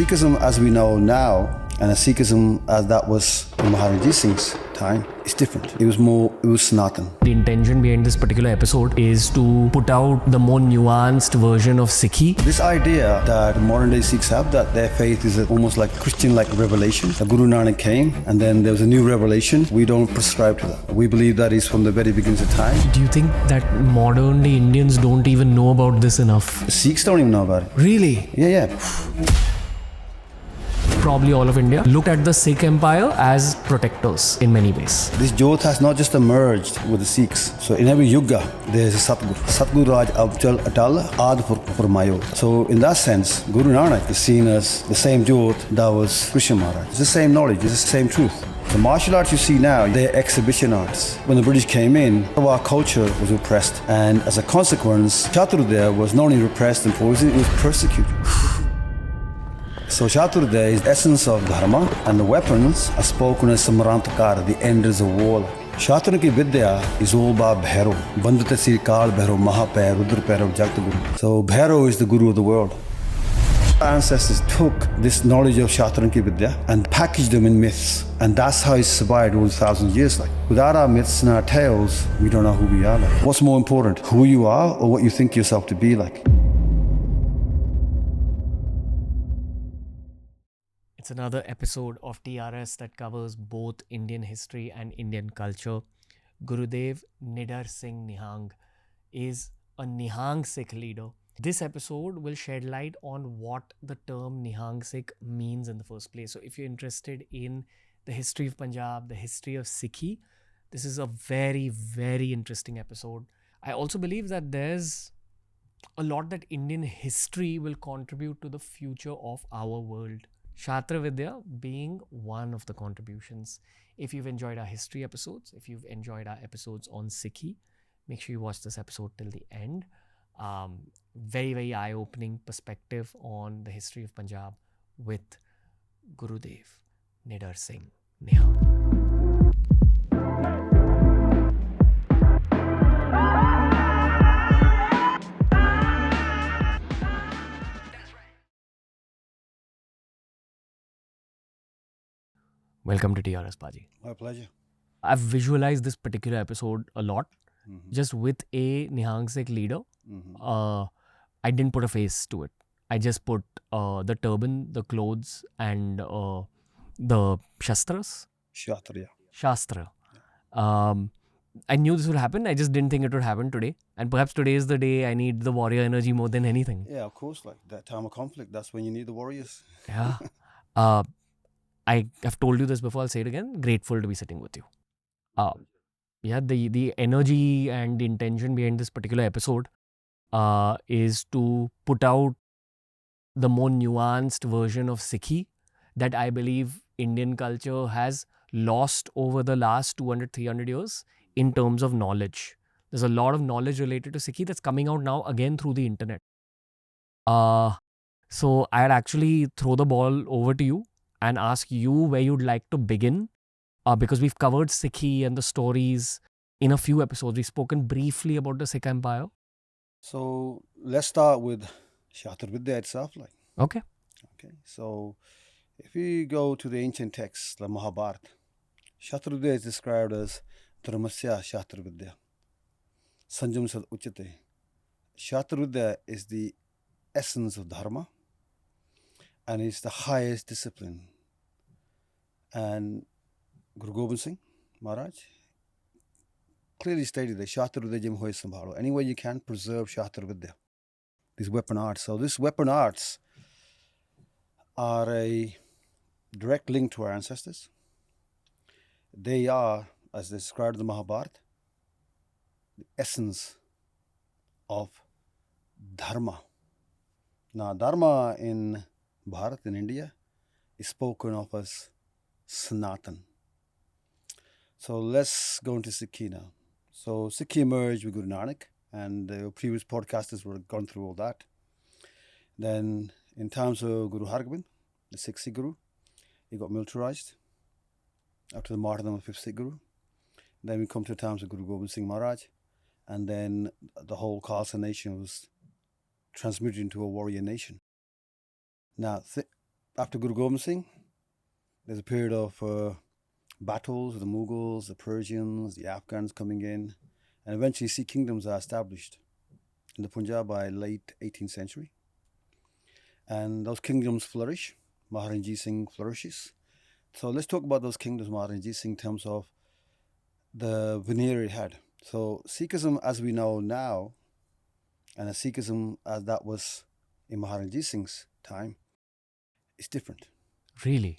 Sikhism as we know now and a Sikhism as that was in Maharaj Singh's time is different. It was Sanatan. The intention behind this particular episode is to put out the more nuanced version of Sikhi. This idea that modern day Sikhs have, that their faith is almost like Christian-like revelation. The Guru Nanak came and then there was a new revelation. We don't prescribe to that. We believe that is from the very beginnings of time. Do you think that modern day Indians don't even know about this enough? The Sikhs don't even know about it. Really? Yeah. Probably all of India looked at the Sikh Empire as protectors in many ways. This Jyot has not just emerged with the Sikhs. So in every yuga, there is a Satguru. Satguru Raj Abjal Atal Ad Furmayo. So in that sense, Guru Nanak is seen as the same Jyot that was Krishna Maharaj. It's the same knowledge, it's the same truth. The martial arts you see now, they're exhibition arts. When the British came in, our culture was repressed. And as a consequence, Shastar Vidya was not only repressed and poisoned, it was persecuted. So Shastar Vidya is the essence of Dharma, and the weapons are spoken as Samrantakara, the enders of war. Shastar Vidya is all about Bhairav. Bandhata Sri Kal Bhairav, Mahapair, Rudra Bhairav, Jagtaguru. So Bhairav is the guru of the world. Our ancestors took this knowledge of Shastar Vidya and packaged them in myths. And that's how it survived over 1,000 years. Without our myths and our tales, we don't know who we are. What's more important, who you are or what you think yourself to be like? It's another episode of TRS that covers both Indian history and Indian culture. Gurudev Nidar Singh Nihang is a Nihang Sikh leader. This episode will shed light on what the term Nihang Sikh means in the first place. So if you're interested in the history of Punjab, the history of Sikhi, this is a very, very interesting episode. I also believe that there's a lot that Indian history will contribute to the future of our world. Shastar Vidya being one of the contributions. If you've enjoyed our history episodes, if you've enjoyed our episodes on Sikhi, make sure you watch this episode till the end. Very, very eye-opening perspective on the history of Punjab with Gurudev Nidar Singh Nihang. Welcome to TRS, Paji. My pleasure. I've visualized this particular episode a lot, just with a Nihang Sikh leader. I didn't put a face to it. I just put the turban, the clothes, and the shastras. Shastra. I knew this would happen. I just didn't think it would happen today. And perhaps today is the day I need the warrior energy more than anything. Yeah, of course. That time of conflict, that's when you need the warriors. Yeah. I have told you this before, I'll say it again. Grateful to be sitting with you. The energy and the intention behind this particular episode is to put out the more nuanced version of Sikhi that I believe Indian culture has lost over the last 200, 300 years in terms of knowledge. There's a lot of knowledge related to Sikhi that's coming out now again through the internet. So I'd actually throw the ball over to you and ask you where you'd like to begin, because we've covered Sikhi and the stories in a few episodes. We've spoken briefly about the Sikh Empire. So let's start with Shastar Vidya itself. Okay. So if we go to the ancient texts, the Mahabharata, Shastar Vidya is described as Dharmasya Shastar Vidya. Sanjam Sad Uchate. Shastar Vidya is the essence of Dharma, and it's the highest discipline. And Guru Gobind Singh Maharaj clearly stated that Shastar Vidya Jim Hoy Sambhalo. Any way you can, preserve Shastar Vidya, these weapon arts. So these weapon arts are a direct link to our ancestors. They are, as described in the Mahabharata, the essence of Dharma. Now, Dharma in Bharat, in India, is spoken of as Sanatan. So let's go into Sikhi now. So Sikhi emerged with Guru Nanak, and the previous podcasters were gone through all that. Then in times of Guru Hargobind, the sixth Sikh Guru, he got militarized after the martyrdom of the fifth Sikh Guru. Then we come to the times of Guru Gobind Singh Maharaj, and then the whole Khalsa nation was transmuted into a warrior nation. Now, after Guru Gobind Singh, there's a period of battles with the Mughals, the Persians, the Afghans coming in, and eventually Sikh kingdoms are established in the Punjab by late 18th century. And those kingdoms flourish. Maharaj Ranjit Singh flourishes. So let's talk about those kingdoms, Maharaj Ranjit Singh, in terms of the veneer it had. So Sikhism as we know now, and a Sikhism as that was in Maharaj Ranjit Singh's time, is different. Really?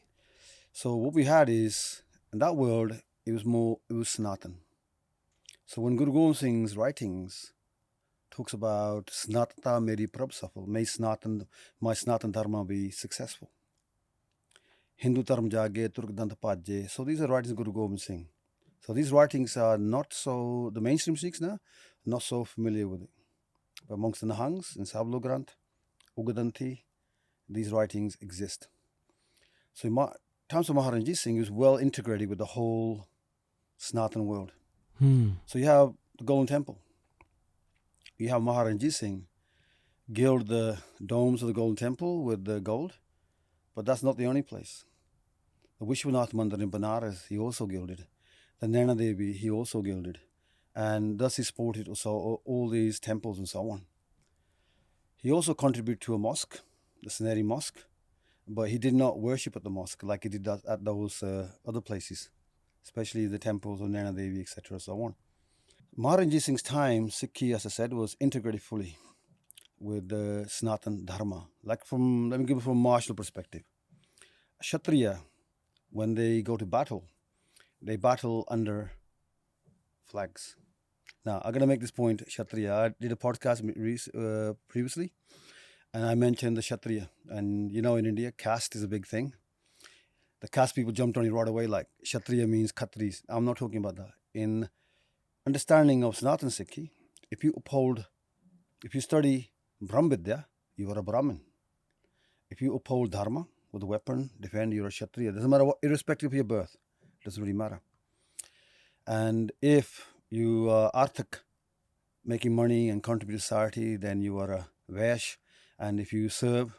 So what we had is, in that world, it was Sanatan. So when Guru Gobind Singh's writings talks about Sanatata Meri Prabh Safal, may my Sanatan Dharma be successful. Hindu Dharma Jage, Turk Dant Pajje. So these are writings of Guru Gobind Singh. So these writings are not so, the mainstream Sikhs now, not so familiar with it. But amongst the Nihangs, in Sablo Granth, Ugadanti, these writings exist. So in terms of Maharaj Ranjit Singh, he was well integrated with the whole Sanatan world. So you have the Golden Temple. You have Maharaj Ranjit Singh gild the domes of the Golden Temple with the gold, but that's not the only place. The Vishwanath Mandir in Banaras, he also gilded. The Naina Devi, he also gilded. And thus he supported also all these temples and so on. He also contributed to a mosque, the Saneri Mosque, but he did not worship at the mosque like he did at those other places, especially the temples of Naina Devi, etc. so on. Maharaj Ranjit Singh's time, Sikhi, as I said, was integrated fully with the Sanatan Dharma. Let me give it from a martial perspective. Kshatriya, when they go to battle, they battle under flags. Now, I'm going to make this point, Kshatriya. I did a podcast previously, and I mentioned the Kshatriya. And in India, caste is a big thing. The caste people jumped on it right away, like Kshatriya means Khatris. I'm not talking about that. In understanding of Sanatan Sikhi, if you study Brahmvidya, you are a Brahmin. If you uphold Dharma with a weapon, defend, you're a Kshatriya. Doesn't matter what, irrespective of your birth. Doesn't really matter. And if you are arthak, making money and contribute to society, then you are a Vaishya. And if you serve,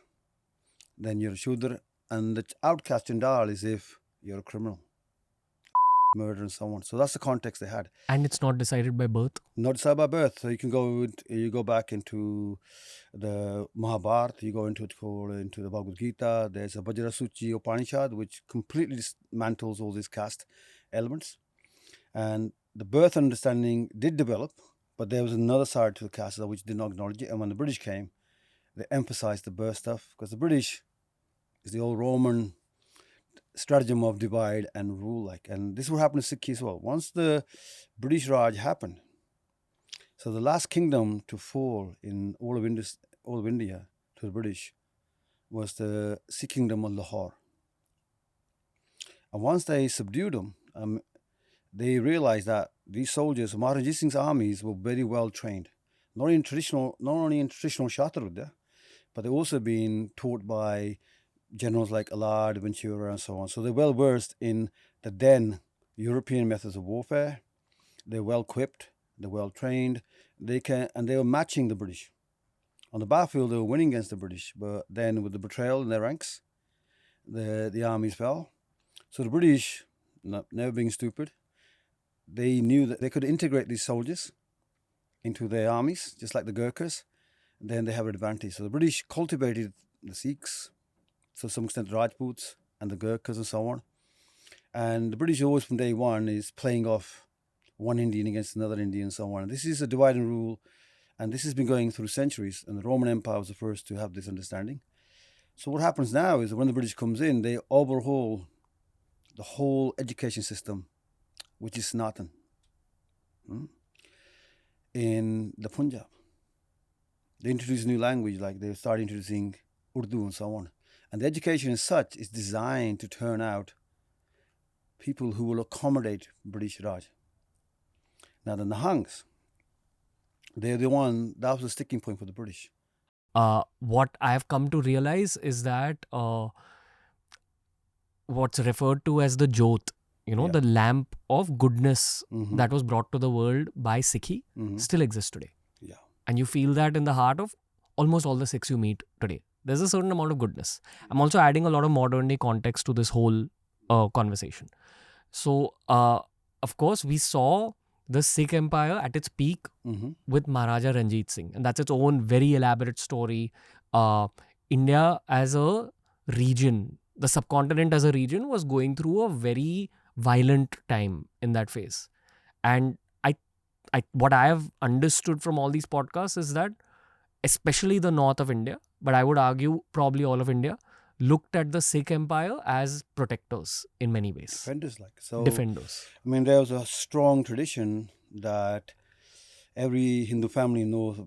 then you're a Shudra. And the outcast Chandal is if you're a criminal, murder and so on. So that's the context they had. And it's not decided by birth? Not decided by birth. So you go back into the Mahabharata, you go into the Bhagavad Gita. There's a Vajrasuchi Upanishad which completely dismantles all these caste elements. And the birth understanding did develop, but there was another side to the caste which did not acknowledge it. And when the British came, they emphasized the birth stuff, because the British is the old Roman stratagem of divide and rule. And this will happen to Sikh as well. Once the British Raj happened, so the last kingdom to fall in all of India to the British was the Sikh kingdom of Lahore. And once they subdued them, they realized that these soldiers, Maharaj Ranjit Singh's armies, were very well trained, not only in traditional Shastar Vidya, but they've also been taught by generals like Allard, Ventura, and so on. So they're well versed in the then European methods of warfare. They're well equipped. They're well trained. And they were matching the British. On the battlefield, they were winning against the British, but then with the betrayal in their ranks, the armies fell. So the British, never being stupid, they knew that they could integrate these soldiers into their armies, just like the Gurkhas. Then they have an advantage. So the British cultivated the Sikhs, to some extent the Rajputs and the Gurkhas and so on. And the British always from day one is playing off one Indian against another Indian and so on. And this is a divide and rule, and this has been going through centuries, and the Roman Empire was the first to have this understanding. So what happens now is that when the British comes in, they overhaul the whole education system, which is Sanatan, in the Punjab. They introduce a new language, like they start introducing Urdu and so on. And the education as such is designed to turn out people who will accommodate British Raj. Now the Nihangs, they're the one, that was the sticking point for the British. What I have come to realize is that what's referred to as the Jyot, the lamp of goodness that was brought to the world by Sikhi, still exists today. Yeah. And you feel that in the heart of almost all the Sikhs you meet today. There's a certain amount of goodness. I'm also adding a lot of modern day context to this whole conversation. So, of course, we saw the Sikh Empire at its peak with Maharaja Ranjit Singh, and that's its own very elaborate story. India as a region, the subcontinent as a region, was going through a very violent time in that phase. And what I have understood from all these podcasts is that, especially the north of India, but I would argue probably all of India, looked at the Sikh Empire as protectors in many ways. Defenders, like. So, Defenders. I mean, there was a strong tradition that every Hindu family north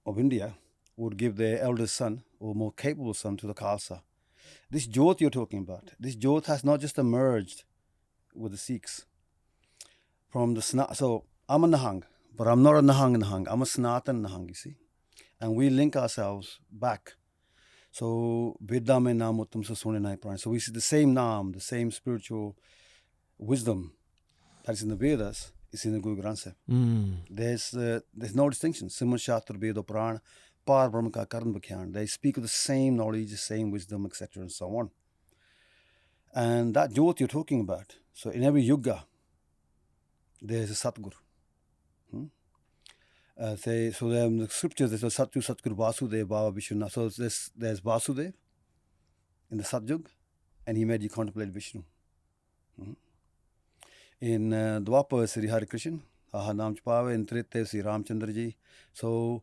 of India would give their eldest son or more capable son to the Khalsa. This Jyot you're talking about, this Jyot has not just emerged with the Sikhs. From the so I'm a Nihang, but I'm not a Nihang. I'm a Sanatan Nihang, you see. And we link ourselves back. So Veda mein naam uttam se sune nahi purane. So we see the same naam, the same spiritual wisdom that's in the Vedas is in the Guru Granth Sahib. There's no distinction. Simon Shastar Vidya Puran, Par Brahma ka Karan Bakhyan. They speak of the same knowledge, the same wisdom, etc. and so on. And that Jyot you're talking about, so in every yuga, there's a Satguru. So in the scriptures, there's a Satyu Satguru Vasudev Baba Vishnu. So there's Vasudev in the Satyug, and he made you contemplate Vishnu. In Dwapar, Sri Hari Krishna, Aha Nam Chpave, in Trite, Sri Ramchandra Ji. So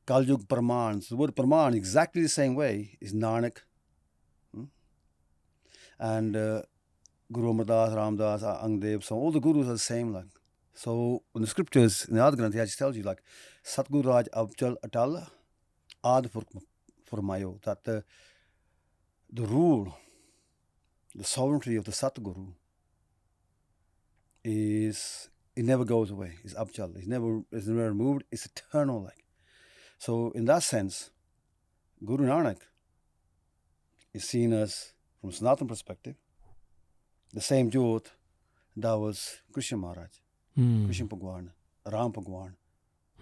Kaljug Praman, so the word Praman, exactly the same way, is Nanak. And Guru Amardas, Ramdas, Angdev, so all the gurus are the same, like. So in the scriptures, in the Adi Granth, he actually tells you, like, Satguru Raj Abchal Atal Ad for Mayo, that the rule, the sovereignty of the Satguru it never goes away. It's Abchal. It's never removed. It's eternal, like. So in that sense, Guru Nanak is seen as, from Sanatan perspective, the same Jyot that was Krishna Maharaj, Krishna Bhagwan, Ram Bhagwan,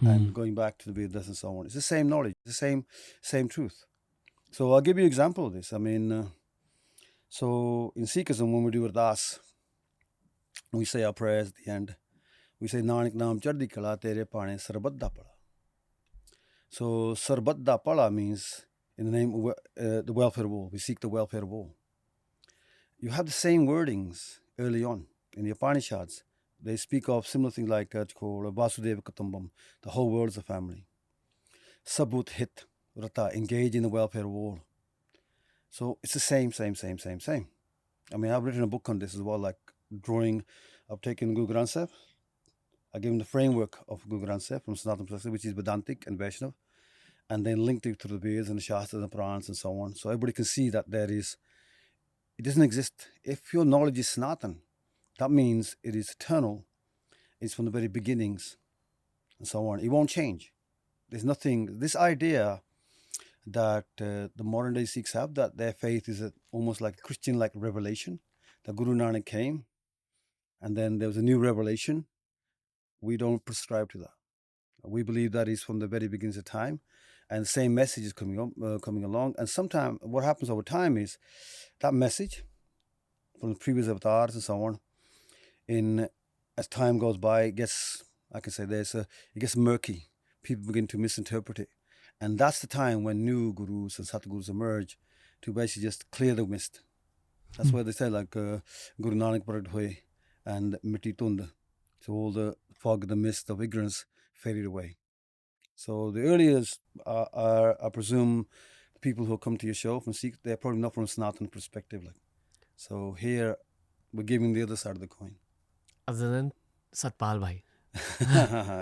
and going back to the Vedas and so on. It's the same knowledge, the same truth. So I'll give you an example of this. I mean, so in Sikhism, when we do Ardas, we say our prayers at the end. We say, Nanak Naam Chardi Kala Tere Pane Sarbat Da Pala. So Sarbat Da Pala means, in the name of the welfare of all. We seek the welfare of all. You have the same wordings early on in the Upanishads. They speak of similar things like called Vasudeva Kutumbam, the whole world is a family. Sabut Hit Rata, engage in the welfare of all. So it's the same. I mean, I've written a book on this as well, like drawing. I've taken Guru Granth Sahib. I give him the framework of Guru Granth Sahib from Sanatan perspective, which is Vedantic and Vaishnav, and then linked it to the Vedas and the Shastras and the Purans and so on. So everybody can see that it doesn't exist. If your knowledge is Sanatan, that means it is eternal. It's from the very beginnings and so on. It won't change. There's nothing, this idea that the modern day Sikhs have, that their faith is almost like a Christian-like revelation, that Guru Nanak came and then there was a new revelation. We don't prescribe to that. We believe that is from the very beginnings of time, and the same message is coming along. And sometimes what happens over time is that message from the previous avatars and so on, as time goes by, it gets murky. People begin to misinterpret it. And that's the time when new gurus and satgurus emerge to basically just clear the mist. That's why they say, like, Guru Nanak Pragad Hoye and Miti Tund. So all the fog, the mist of ignorance faded away. So the earliest are I presume, the people who come to your show from Sikh, they're probably not from a Sanatan perspective. Like. So here, we're giving the other side of the coin. Other than Satpal Bhai.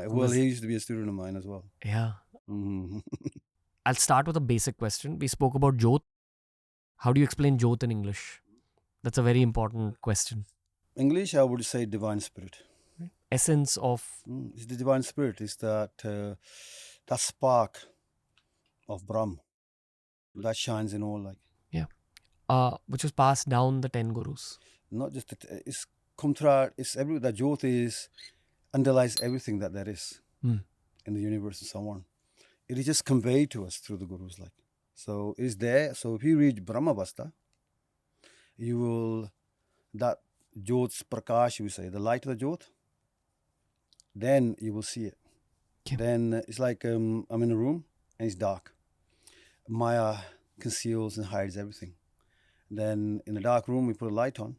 Well, he used to be a student of mine as well. Yeah. Mm-hmm. I'll start with a basic question. We spoke about Jyot. How do you explain Jyot in English? That's a very important question. English, I would say divine spirit. Essence of... It's the divine spirit. It's that spark of Brahm that shines in all. Like. Yeah. Which was passed down the 10 gurus. Not just... it's Kumtra, that Jyot underlies everything that there is in the universe and so on. It is just conveyed to us through the gurus. Like. So it's there. So if you reach Brahmavasta, you will, that Jyot's Prakash, we say, the light of the Jyot, then you will see it. Yeah. Then it's like I'm in a room and it's dark. Maya conceals and hides everything. Then in the dark room, we put a light on,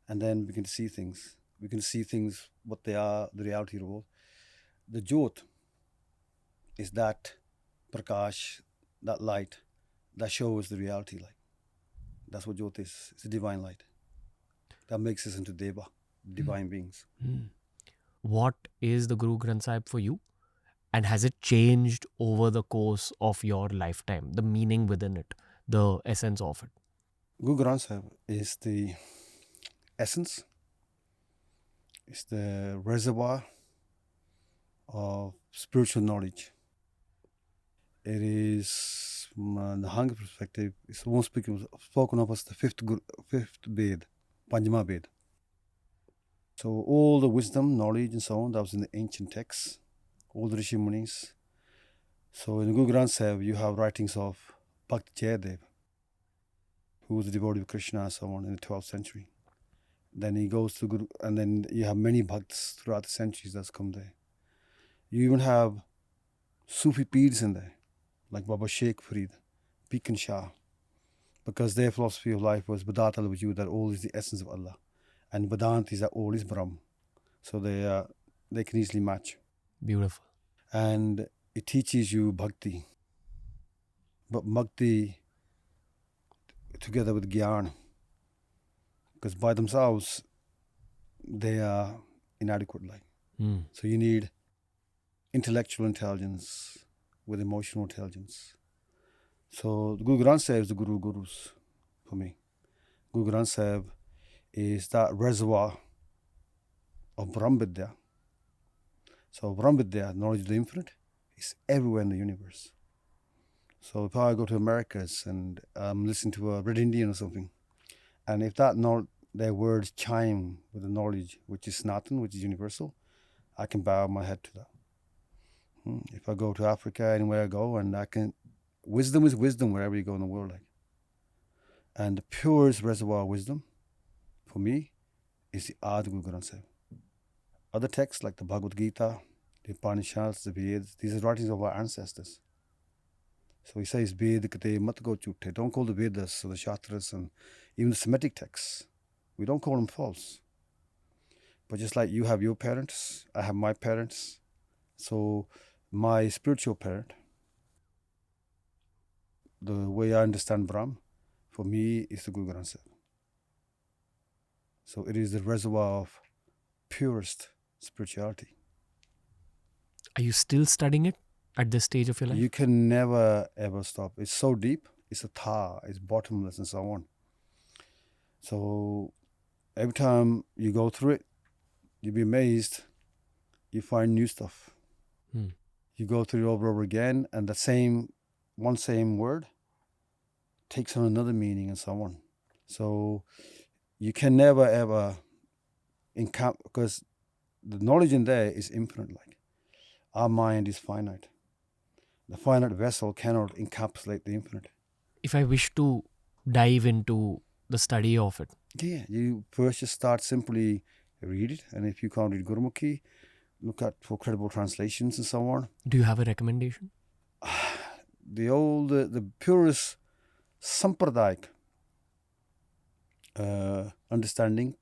and then we can see things. We can see things, what they are, the reality of the world. The Jyot is that Prakash, that light, that shows the reality light. That's what Jyot is. It's a divine light that makes us into Deva, divine beings. What is the Guru Granth Sahib for you? And has it changed over the course of your lifetime? The meaning within it, the essence of it? Guru Granth Sahib is the essence, it's the reservoir of spiritual knowledge. It is, from a Nihang perspective, it's almost spoken of as the fifth Ved, Panjama Ved. So all the wisdom, knowledge, and so on that was in the ancient texts, all the Rishi Munis. So in Guru Granth Sahib, you have writings of Bhakt Jayadev, who was a devotee of Krishna and so on in the 12th century. Then he goes to Guru, and then you have many bhakts throughout the centuries that's come there. You even have Sufi peers in there, like Baba Sheikh Farid, Pekin Shah, because their philosophy of life was Badat al-Wujud, that all is the essence of Allah, and Vedant is that all is Brahm. So they can easily match. Beautiful. And it teaches you bhakti, but bhakti together with Gyan, because by themselves they are inadequate. So you need intellectual intelligence with emotional intelligence. So the Guru Granth Sahib is the Guru Gurus for me. Guru Granth Sahib is that reservoir of Brahm Vidya. So Brahm Vidya, knowledge of the infinite, is everywhere in the universe. So if I go to Americas and I'm listening to a Red Indian or something, and if their words chime with the knowledge which is Sanatan, which is universal, I can bow my head to that. If I go to Africa, anywhere I go, and wisdom is wisdom wherever you go in the world. And the purest reservoir of wisdom, for me, is the Adi Guru Granth Sahib. Other texts like the Bhagavad Gita, the Upanishads, the Vedas, these are writings of our ancestors. So he says, Ved kate mat go chute. Don't call the Vedas or the Shastras and even the Semitic texts. We don't call them false. But just like you have your parents, I have my parents. So my spiritual parent, the way I understand Brahm, for me, is the Guru Granth Sahib. So it is the reservoir of purest spirituality. Are you still studying it at this stage of your life? You can never, ever stop. It's so deep. It's a tar. It's bottomless and so on. So every time you go through it, you'll be amazed. You find new stuff. You go through it over and over again, and the same word takes on another meaning and so on. So you can never, ever because the knowledge in there is infinite. Our mind is finite. The finite vessel cannot encapsulate the infinite. If I wish to dive into the study of it, you first just start simply read it, and if you can't read Gurmukhi, look at for credible translations and so on. Do you have a recommendation? The purest Sampradayak understanding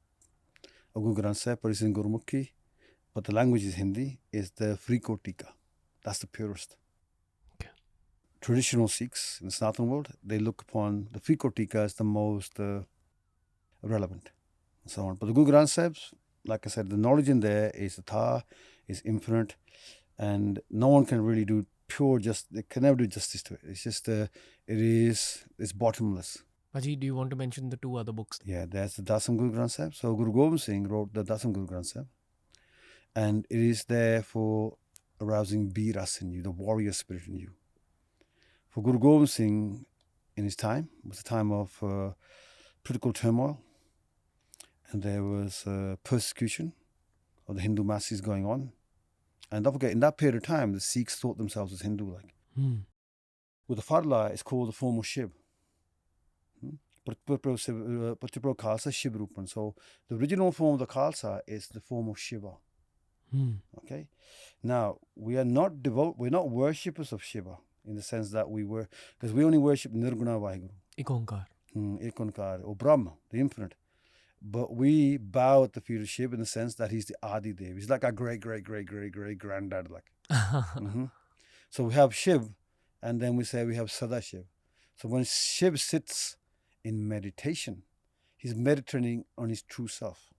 of Guru Granth Sahib is in Gurmukhi, but the language is Hindi, is the Frikotika. That's the purest. Okay. Traditional Sikhs in the Sanatan world, they look upon the Frikotika as the most relevant and so on. But the Guru Granth Sahib, like I said, the knowledge in there is Atha, is infinite, and no one can really do they can never do justice to it. It's just, it's bottomless. Paji, do you want to mention the two other books? Yeah, there's the Dasam Guru Granth Sahib. So Guru Gobind Singh wrote the Dasam Guru Granth Sahib, and it is there for arousing Biras in you, the warrior spirit in you. For Guru Gobind Singh, in his time, was a time of political turmoil, and there was persecution of the Hindu masses going on. And don't forget, in that period of time, the Sikhs thought themselves as Hindu. with the Farla is called the form of Shiv. Pratipro Khalsa Shiv Rupan. So the original form of the Khalsa is the form of Shiva. Okay. Now we are not we're not worshippers of Shiva in the sense that we were, because we only worship Nirguna Vaheguru. Ikonkar. Ikonkar, or Brahma, the infinite. But we bow at the feet of Shiva in the sense that he's the Adi Dev. He's like our great granddad, like. So we have Shiv, and then we say we have Sadashiv. So when Shiv sits in meditation, he's meditating on his true self,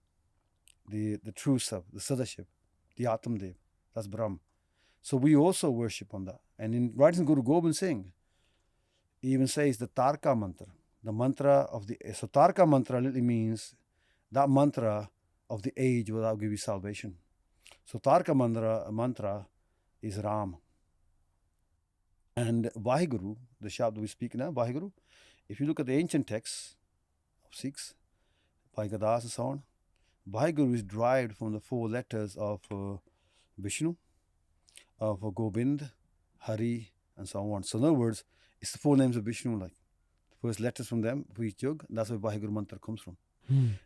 the true self, the Sadashiv, the Atam Dev. That's Brahm. So we also worship on that. And in writing Guru Gobind Singh, he even says the Tarka mantra, the mantra of the. So Tarka mantra literally means that mantra of the age without give you salvation. So Tarka mantra is Ram. And Vaheguru, the Shabd we speak now, Vaheguru, if you look at the ancient texts of Sikhs, by Gadas and so on, Vaheguru is derived from the 4 letters of Vishnu, of Gobind, Hari, and so on. So in other words, it's the 4 names of Vishnu, like the first letters from them for each yug. That's where Vaheguru mantra comes from.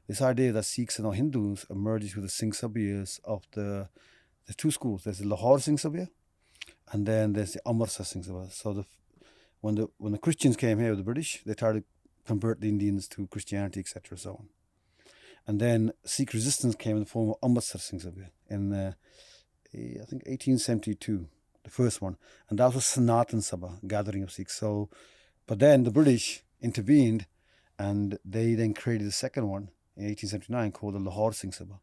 This idea that Sikhs and Hindus emerges with the Singh Sabhas of the 2 schools. There's the Lahore Singh Sabha, and then there's the Amritsar Singh Sabha. So when the Christians came here with the British, they tried to convert the Indians to Christianity, etc. So on. And then Sikh resistance came in the form of Amritsar Singh Sabha in I think 1872, the first one, and that was Sanatan Sabha, gathering of Sikhs. So, but then the British intervened, and they then created the second one in 1879 called the Lahore Singh Sabha,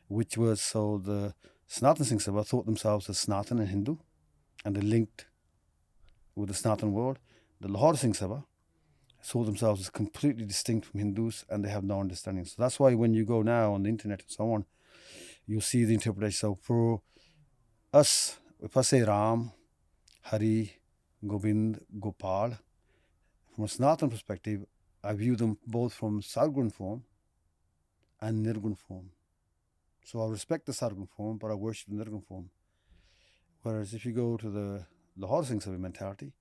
which was, so the Sanatan Singh Sabha thought themselves as Sanatan and Hindu, and they linked with the Sanatan world. The Lahore Singh Sabha saw themselves as completely distinct from Hindus, and they have no understanding. So that's why when you go now on the internet and so on, you'll see the interpretation. So for us, if I say Ram, Hari, Gobind, Gopal, from a Sanatan perspective, I view them both from Sargun form and Nirgun form. So I respect the Sargun form, but I worship the Nirgun form. Whereas if you go to the Lahore Singh Sabha mentality,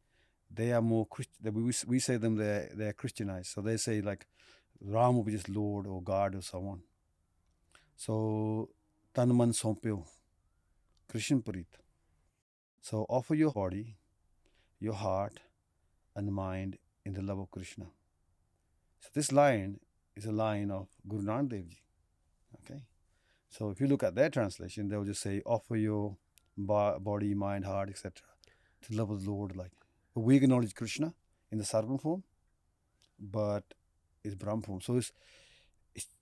they are more Christian. We say them they're Christianized. So they say like Ram will be just Lord or God or so on. So Tanman Sompyo, Krishna Purit. So offer your body, your heart, and mind in the love of Krishna. So this line is a line of Guru Nanak Dev Ji. Okay. So if you look at their translation, they'll just say offer your body, mind, heart, etc. to the love of the Lord. Like, but we acknowledge Krishna in the Sarvan form, but it's Brahm form. So it's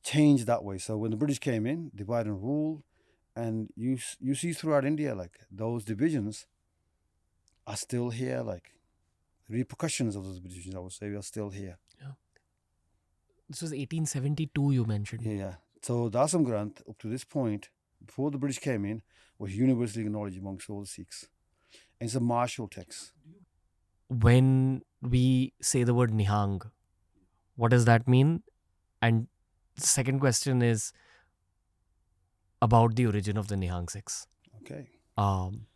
changed that way. So when the British came in, divide and rule, and you see throughout India, like those divisions are still here. Like the repercussions of those divisions, I would say, are still here. Yeah. This was 1872, you mentioned. Yeah. So Dasam Granth, up to this point, before the British came in, was universally acknowledged amongst all the Sikhs. And it's a martial text. When we say the word Nihang, what does that mean? And the second question is about the origin of the Nihang Sikhs. Okay. Um,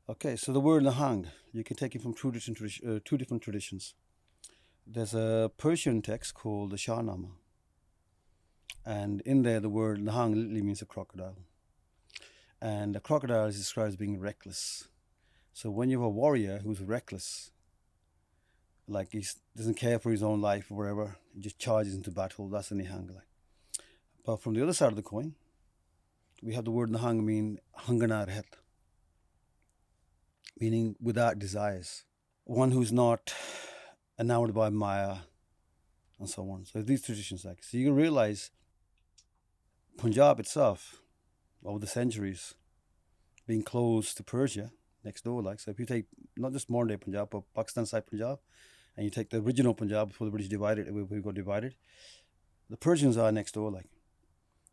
Okay, so the word Nihang, you can take it from two different traditions. There's a Persian text called the Shahnama. And in there, the word Nihang literally means a crocodile. And a crocodile is described as being reckless. So when you have a warrior who's reckless, like he doesn't care for his own life or whatever, he just charges into battle, that's a Nihang. But from the other side of the coin, we have the word Nihang mean Hangana Rehat, meaning without desires. One who's not enamored by Maya and so on. So these traditions, like, so you realize Punjab itself, over the centuries, being close to Persia, next door, like, so if you take not just modern day Punjab, but Pakistan side Punjab, and you take the original Punjab before the British divided, we got divided, the Persians are next door, like,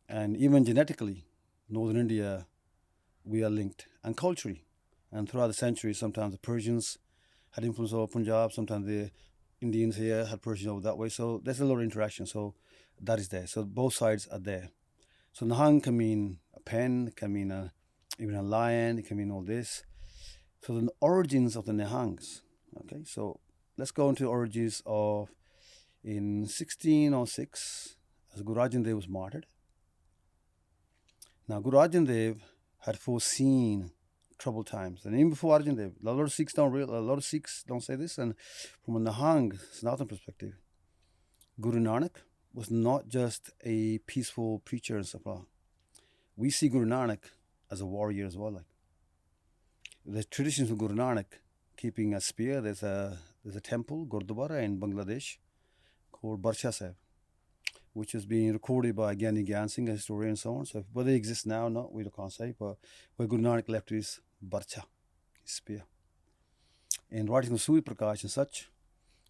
and even genetically, northern India, we are linked, and culturally, and throughout the centuries, sometimes the Persians had influence over Punjab, sometimes the Indians here had Persian over that way, so there's a lot of interaction, so that is there, so both sides are there. So Nihang can mean a pen, it can mean even a lion, it can mean all this. So the origins of the Nihangs, Okay, so let's go into the origins of in 1606 as Guru Arjan Dev was martyred. Now Guru Arjan Dev had foreseen troubled times, and even before Arjan Dev, a lot of Sikhs don't say this, and from a Nihang Sanatan perspective, Guru Nanak was not just a peaceful preacher and stuff. We see Guru Nanak as a warrior as well. Like the traditions of Guru Nanak, keeping a spear. There's a temple, Gurdwara in Bangladesh, called Barsha Sahib, which is being recorded by Gyani Gyan Singh, a historian, and so on. So whether it exists now or not, we can't say. But where Guru Nanak left his Barsha, his spear. In writing of Suri Prakash and such,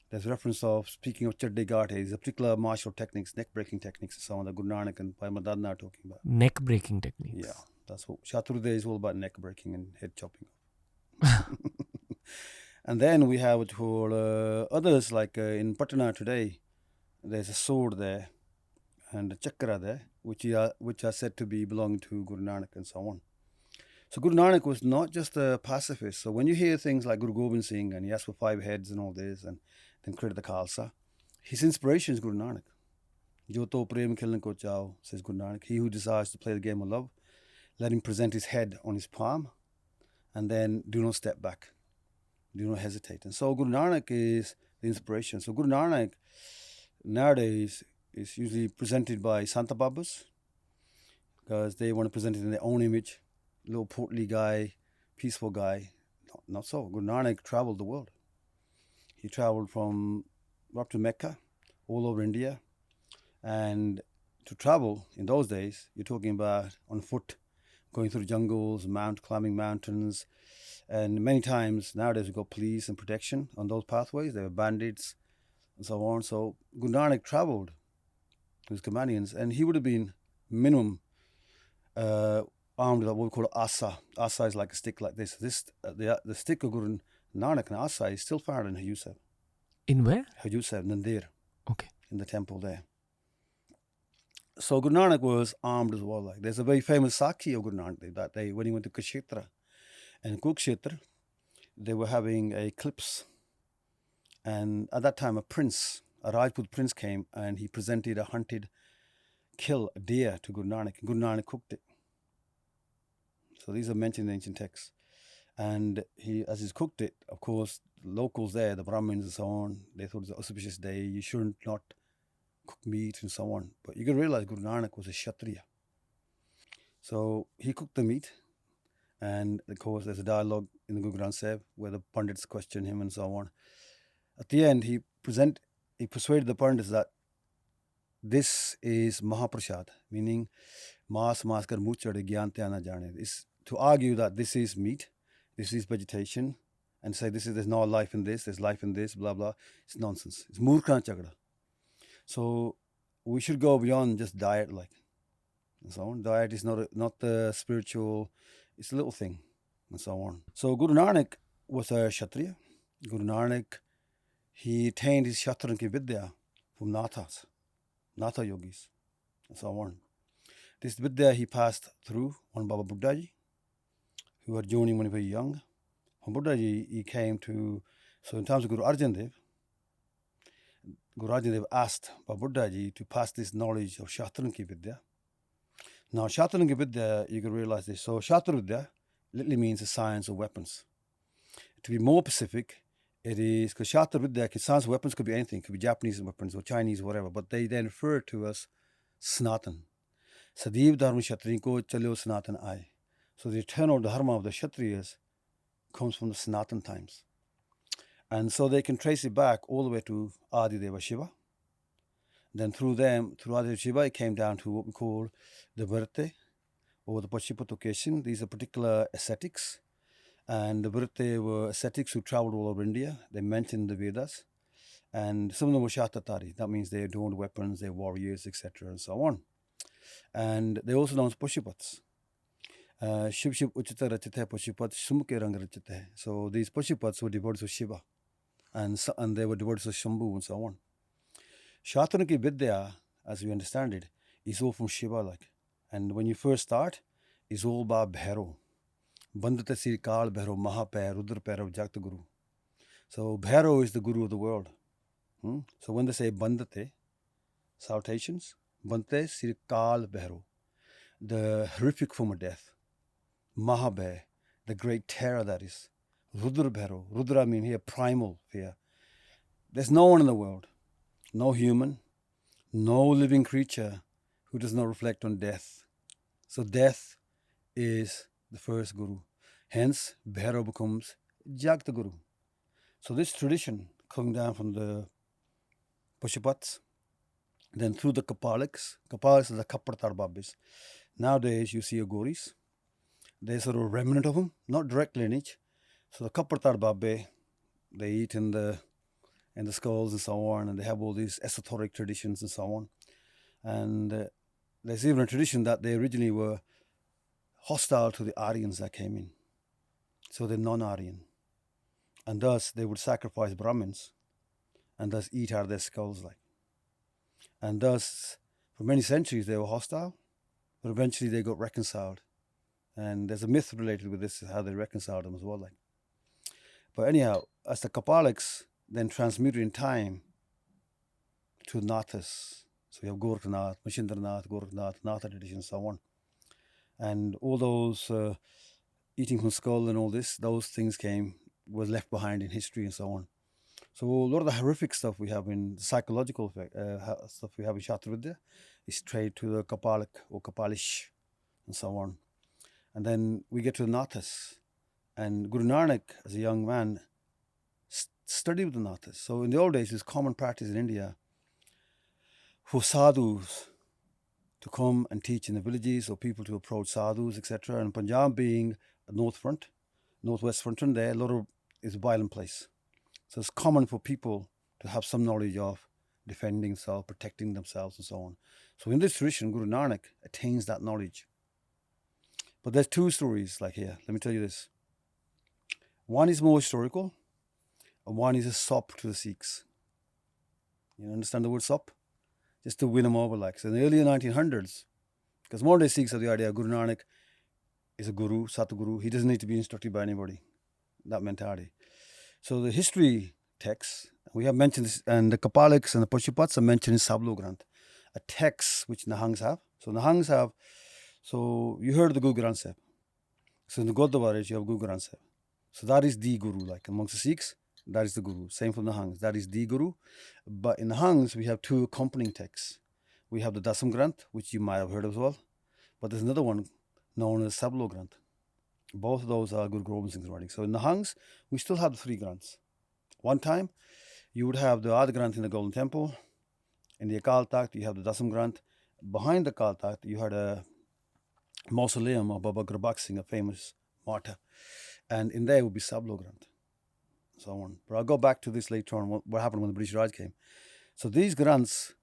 there's reference of speaking of Chadde Ghat, there's a particular martial techniques, neck breaking techniques, and so on that Guru Nanak and Bhai Madadna are talking about. Neck breaking techniques. Yeah, that's what Shastar Vidya is all about, neck breaking and head chopping. And then we have others like in Patna today, there's a sword there and a chakra there, which are said to be belonging to Guru Nanak and so on. So Guru Nanak was not just a pacifist. So when you hear things like Guru Gobind Singh and he asked for 5 heads and all this and then created the Khalsa, his inspiration is Guru Nanak. Jyot prem khilne ko chao, says Guru Nanak. He who desires to play the game of love, let him present his head on his palm and then do not step back. Do not hesitate. And so Guru Nanak is the inspiration. So Guru Nanak nowadays is usually presented by Santa Babas because they want to present it in their own image. Little portly guy, peaceful guy. Not so. Guru Nanak traveled the world. He traveled from up to Mecca, all over India. And to travel in those days, you're talking about on foot, going through jungles, climbing mountains. And many times nowadays we've got police and protection on those pathways. There were bandits and so on. So Guru Nanak traveled with his companions, and he would have been minimum armed with what we call asa. Asa is like a stick like this. The stick of Guru Nanak and asa is still found in Hajur Sahib. In where? Hajur Sahib, Nandir. Okay. In the temple there. So Guru Nanak was armed as well. Like there's a very famous Sakhi of Guru Nanak that day when he went to Kshetra. And Kurukshetra, they were having a eclipse. And at that time, a Rajput prince came and he presented a hunted kill, a deer to Guru Nanak. Guru Nanak cooked it. So these are mentioned in ancient texts. And as he's cooked it, of course, locals there, the Brahmins and so on, they thought it was an auspicious day. You shouldn't not cook meat and so on. But you can realize Guru Nanak was a Kshatriya. So he cooked the meat. And of course, there's a dialogue in the Guru Granth Sahib where the Pandits question him and so on. At the end, he persuaded the Pandits that this is Mahaprasad, meaning Mas kar muh chade gyan tya na jane. Is to argue that this is meat, this is vegetation, and say there's no life in this, there's life in this, blah blah. It's nonsense. It's murkha chagda. So we should go beyond just diet, like and so on. Diet is not the spiritual. It's a little thing, and so on. So Guru Nanak was a Kshatriya. Guru Nanak, he attained his Shatranki Vidya from Natha yogis, and so on. This Vidya he passed through on Baba Buddha Ji, who had joined him when he was young. From Buddha Ji, he came to, so in terms of Guru Arjan Dev asked Baba Buddha Ji to pass this knowledge of Shatranki Vidya. Now, Shatrangi Vidya, you can realize this. So, Shastar Vidya literally means the science of weapons. To be more specific, it is because Shastar Vidya, science of weapons could be anything, it could be Japanese weapons or Chinese, whatever, but they then refer to as Sanatan. Sadiv Dharma Kshatri ko chalyo Sanatan aaye. So, the eternal Dharma of the Kshatriyas comes from the Sanatan times. And so they can trace it back all the way to Adideva Shiva. Then through Adideva Shiva, it came down to what we call the Virte or the Pachipatocation. These are particular ascetics. And the Virte were ascetics who traveled all over India. They mentioned the Vedas. And some of them were Shatatari. That means they adorned weapons, they're warriors, etc. and so on. And they also known as Pashupats. Shiv Shiv Uchita Rachita Pashupat Shumke Rang Rachita. So these Pashupats were devotees of Shiva. And they were devotees of Shambhu and so on. Shatranaki Vidya, as we understand it, is all from Shiva like. And when you first start, it's all about Bhairav. Bandhata Sri Kal Bhairav Mahapair Rudra Pairav Jagta Guru. So Bhairo is the guru of the world. So when they say Bandate, salutations, Bante Sri Kal Bhairo, the horrific form of death, Mahabhay, the great terror that is, Rudra Bhairo, Rudra means here primal fear. There's no one in the world, no human, no living creature who does not reflect on death. So death is the first guru. Hence, Bhairo becomes Jagta Guru. So this tradition coming down from the Pashupats, then through the Kapaliks are the Kapratar Babis. Nowadays, you see a Goris. There's sort of a remnant of them, not direct lineage. So the Kapratar Babbe, they eat in the skulls and so on, and they have all these esoteric traditions and so on. And there's even a tradition that they originally were hostile to the Aryans that came in. So they're non-Aryan. And thus they would sacrifice Brahmins and thus eat out of their skulls like. And thus, for many centuries they were hostile, but eventually they got reconciled. And there's a myth related with this, how they reconciled them as well. Like. But anyhow, as the Kapaliks then transmuted in time to Nathas. So you have Gorakhnath, Mashindranath, Gorakhnath, Natha tradition, and so on. And all those eating from skull and all this, those things was left behind in history and so on. So a lot of the horrific stuff we have in psychological stuff we have in Shastar Vidya is traced to the Kapalik or Kapalish and so on. And then we get to the Nathas. And Guru Nanak, as a young man, studied with the Nathas. So in the old days, it was common practice in India for sadhus to come and teach in the villages, or people to approach sadhus, etc. And Punjab being a northwest front, there, a lot of is a violent place. So it's common for people to have some knowledge of defending themselves, protecting themselves, and so on. So in this tradition, Guru Nanak attains that knowledge. But there's two stories like here. Let me tell you this. One is more historical, and one is a sop to the Sikhs. You understand the word sop? Just to win them over. Like, so in the early 1900s, because modern day Sikhs have the idea Guru Nanak is a guru, Satguru. He doesn't need to be instructed by anybody. That mentality. So the history texts, we have mentioned this, and the Kapaliks and the Pashupats are mentioned in Sablo Granth, a text which Nihangs have. So Nihangs have, so you heard of the Guru Granth Sahib. So in the Gurdwaras, you have Guru Granth Sahib. So that is the Guru, like amongst the Sikhs, that is the Guru. Same for Nihangs, that is the Guru. But in Nihangs, we have two accompanying texts. We have the Dasam Granth, which you might have heard of as well. But there's another one known as Sablo Granth. Both of those are Guru Gobind Singh's writing. So in Nihangs, we still have the three Granths. One time, you would have the Adi Granth in the Golden Temple. In the Akal Takht, you have the Dasam Granth. Behind the Akal Takht, you had a mausoleum of Baba Gurbakh Singh, a famous martyr. And in there would be Sablo Granth, so on. But I'll go back to this later on, what happened when the British Raj came. So these Granths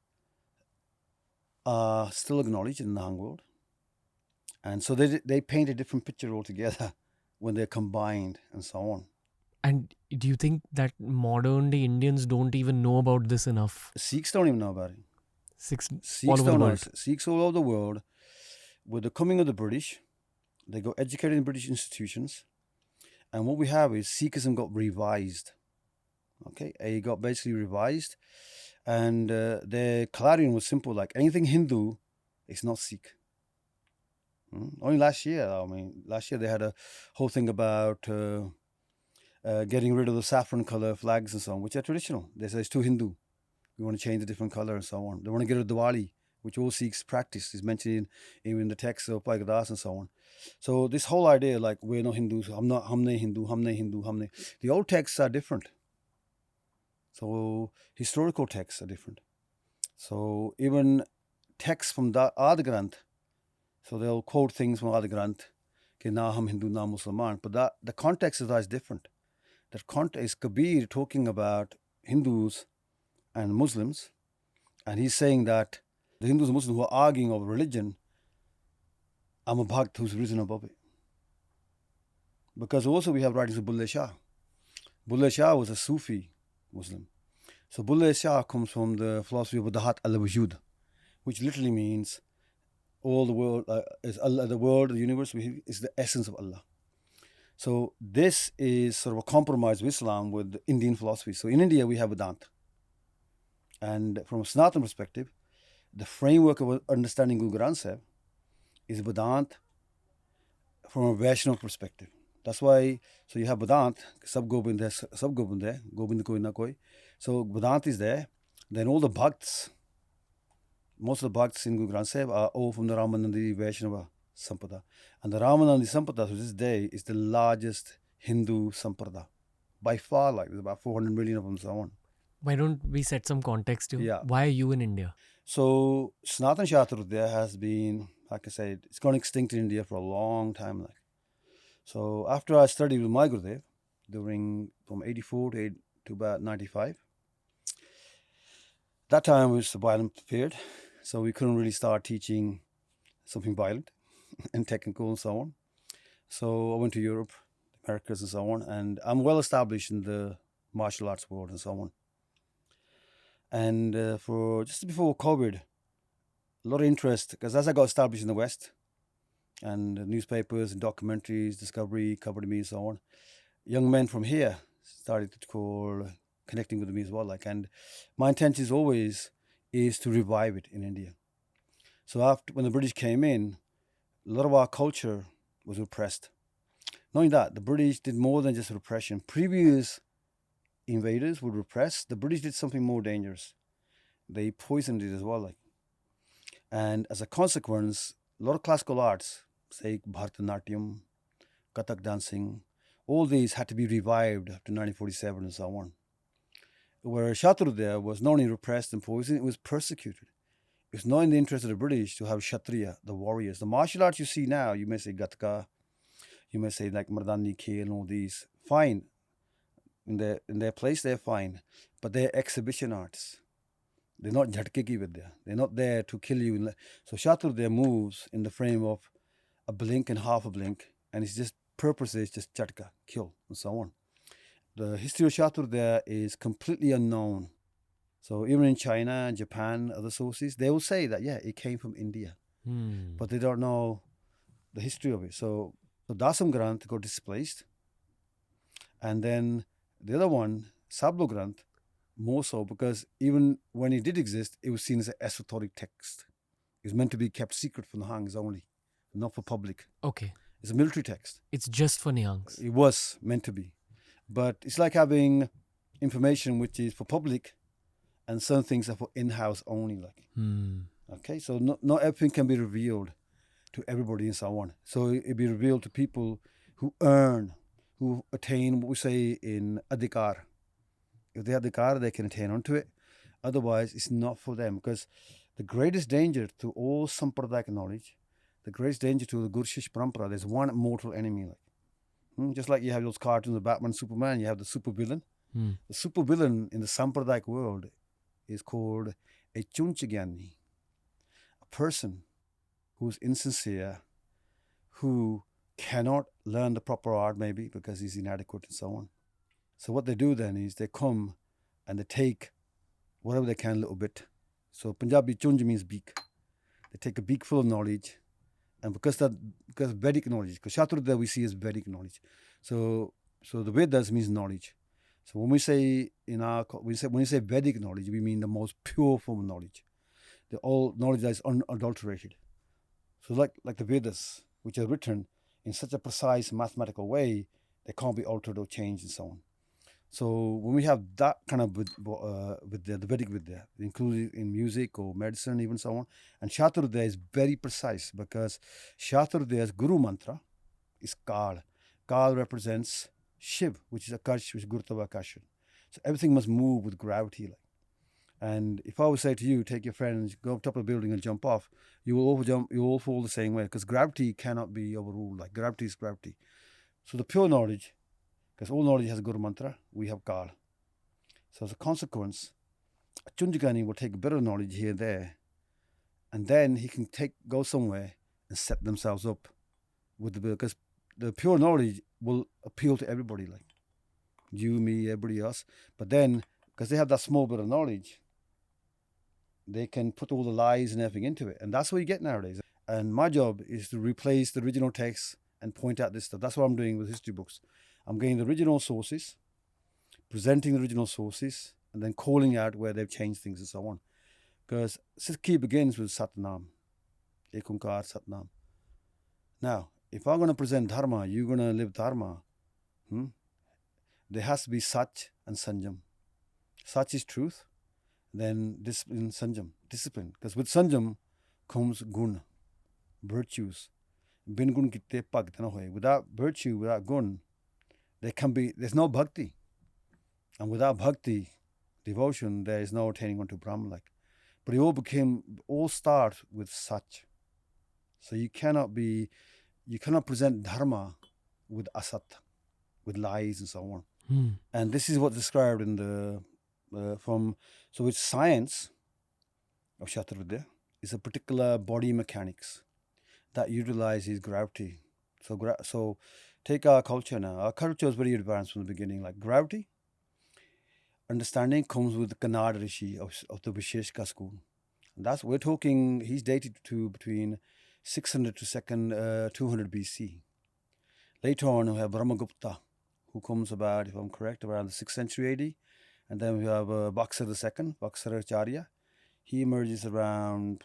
are still acknowledged in the Nihang world. And so they paint a different picture altogether when they're combined and so on. And do you think that modern day Indians don't even know about this enough? Sikhs don't even know about it. Sikhs all over the world. Sikhs all over the world. With the coming of the British, they got educated in British institutions. And what we have is Sikhism got revised. Okay, it got basically revised. And their clarion was simple, like anything Hindu, it's not Sikh. Only last year they had a whole thing about getting rid of the saffron color flags and so on, which are traditional. They say it's too Hindu. We want to change the different color and so on. They want to get rid of Diwali, which all Sikhs practice, is mentioned in the text of Pagadas and so on. So this whole idea, like, we're not Hindus, humne Hindu, humne Hindu, humne. The old texts are different. So historical texts are different. So even texts from the Adi Granth, so they'll quote things from Adi Granth, ke na hum Hindu, na Musliman. But the context of that is different. That context is Kabir talking about Hindus and Muslims, and he's saying that the Hindus and Muslims who are arguing over religion, I'm a Bhakt who's risen above it. Because also we have writings of Bulleh Shah. Bulleh Shah was a Sufi Muslim. So Bulleh Shah comes from the philosophy of Dahat al-Wujud, which literally means all the world is Allah, the world, the universe is the essence of Allah. So this is sort of a compromise of Islam with Indian philosophy. So in India, we have Vedanta. And from a Sanatan perspective, the framework of understanding Guru Granth Sahib is Vedanta from a Vaishnava perspective. That's why, so you have Vedanta, Sab Gobind hai, Sab Gobind hai, Gobind koi na koi. So Vedanta is there. Then all the Bhakts, most of the Bhakts in Guru Granth Sahib are all from the Ramanandi Vaishnava Sampada. And the Ramanandi Sampada to this day is the largest Hindu Sampada. By far, like there's about 400 million of them and so on. Why don't we set some context here? Yeah. Why are you in India? So Sanatan Shastar Vidya has been, like I said, it's gone extinct in India for a long time. Like, so after I studied with my Gurudev from 84 to about 95, that time was a violent period, so we couldn't really start teaching something violent and technical and so on. So I went to Europe, Americas and so on, and I'm well established in the martial arts world and so on. And for just before COVID, a lot of interest, because as I got established in the West, and newspapers and documentaries, Discovery covered me and so on, young men from here started to call, connecting with me as well. Like, and my intention is always to revive it in India. So after, when the British came in, a lot of our culture was repressed. Not only that, the British did more than just repression. Previous invaders would repress. The British did something more dangerous. They poisoned it as well. Like, and as a consequence, a lot of classical arts, say Bharatanatyam, Kathak dancing, all these had to be revived after 1947 and so on. Where Shastar Vidya was not only repressed and poisoned, it was persecuted. It's not in the interest of the British to have Kshatriya, the warriors. The martial arts you see now, you may say Gatka, you may say like Mardani Khel and all these, fine. In their place, they're fine. But they're exhibition arts. They're not Jhatke ki Vidya. They're not there to kill you. So Shastar Vidya moves in the frame of a blink and half a blink, and its just purpose is just Chatka, kill, and so on. The history of Shastar Vidya is completely unknown. So even in China, Japan, other sources, they will say that, yeah, it came from India. But they don't know the history of it. So Dasam Granth got displaced. And then the other one, Sablo Granth, more so because even when it did exist, it was seen as an esoteric text. It was meant to be kept secret from the Nihangs only, not for public. Okay. It's a military text. It's just for Nihangs. It was meant to be. But it's like having information which is for public and some things are for in-house only. Like, okay, so not everything can be revealed to everybody and so on. So it'd be revealed to people who earn, who attain what we say in adhikar. If they have adhikar, they can attain onto it. Otherwise, it's not for them. Because the greatest danger to all Sampradayak knowledge, the greatest danger to the Guru Shish Parampara, there's one mortal enemy. Like, just like you have those cartoons of Batman, Superman, you have the super villain. The super villain in the Sampradayak world is called a Chunchagyani, a person who's insincere, who cannot learn the proper art maybe because he's inadequate and so on. So what they do then is they come and they take whatever they can a little bit. So Punjabi Chunj means beak. They take a beak full of knowledge, and because Vedic knowledge, because Shastar Vidya we see as Vedic knowledge. So the Vedas means knowledge. So when we say when we say Vedic knowledge, we mean the most pure form of knowledge, the all knowledge that is unadulterated. So like the Vedas, which are written in such a precise mathematical way, they can't be altered or changed and so on. So when we have that kind of Vidya, the Vedic Vidya, included in music or medicine, even so on, and Shastar Vidya is very precise because Shastar Vidya's Guru mantra is Kal. Kal represents Shiv, which is Akash, which is Gurtava Akashan. So everything must move with gravity. Like. And if I would say to you, take your friends, go up top of the building and jump off, you will all fall the same way because gravity cannot be overruled. Like gravity is gravity. So the pure knowledge, because all knowledge has a Guru mantra, we have Kal. So as a consequence, a Chunjagani will take a bit of knowledge here and there, and then he can go somewhere and set themselves up with because the pure knowledge will appeal to everybody, like you, me, everybody else. But then, because they have that small bit of knowledge, they can put all the lies and everything into it. And that's what you get nowadays. And my job is to replace the original text and point out this stuff. That's what I'm doing with history books. I'm getting the original sources, presenting the original sources, and then calling out where they've changed things and so on. Because Sikhi begins with Satnam, Ekunkar Satnam. Now, if I'm going to present Dharma, you're going to live Dharma. There has to be Sach and Sanjam. Sach is truth, then discipline, Sanjam, discipline. Because with Sanjam comes gun, virtues. Bin gun kitte pag na hoye. Without virtue, without gun, there's no bhakti. And without bhakti, devotion, there is no attaining unto Brahman. But it all starts with Sach. So you cannot present Dharma with asat, with lies and so on. And this is what's described in so it's science of Shastar Vidya. It's a particular body mechanics that utilizes gravity. So take our culture now. Our culture is very advanced from the beginning. Like gravity, understanding comes with the Kannada Rishi of the Visheshka school. And that's, we're talking, he's dated to between 600 to 200 BC. Later on, we have Brahmagupta, who comes about, if I'm correct, around the 6th century AD. And then we have Baksar II, Baksaracharya. He emerges around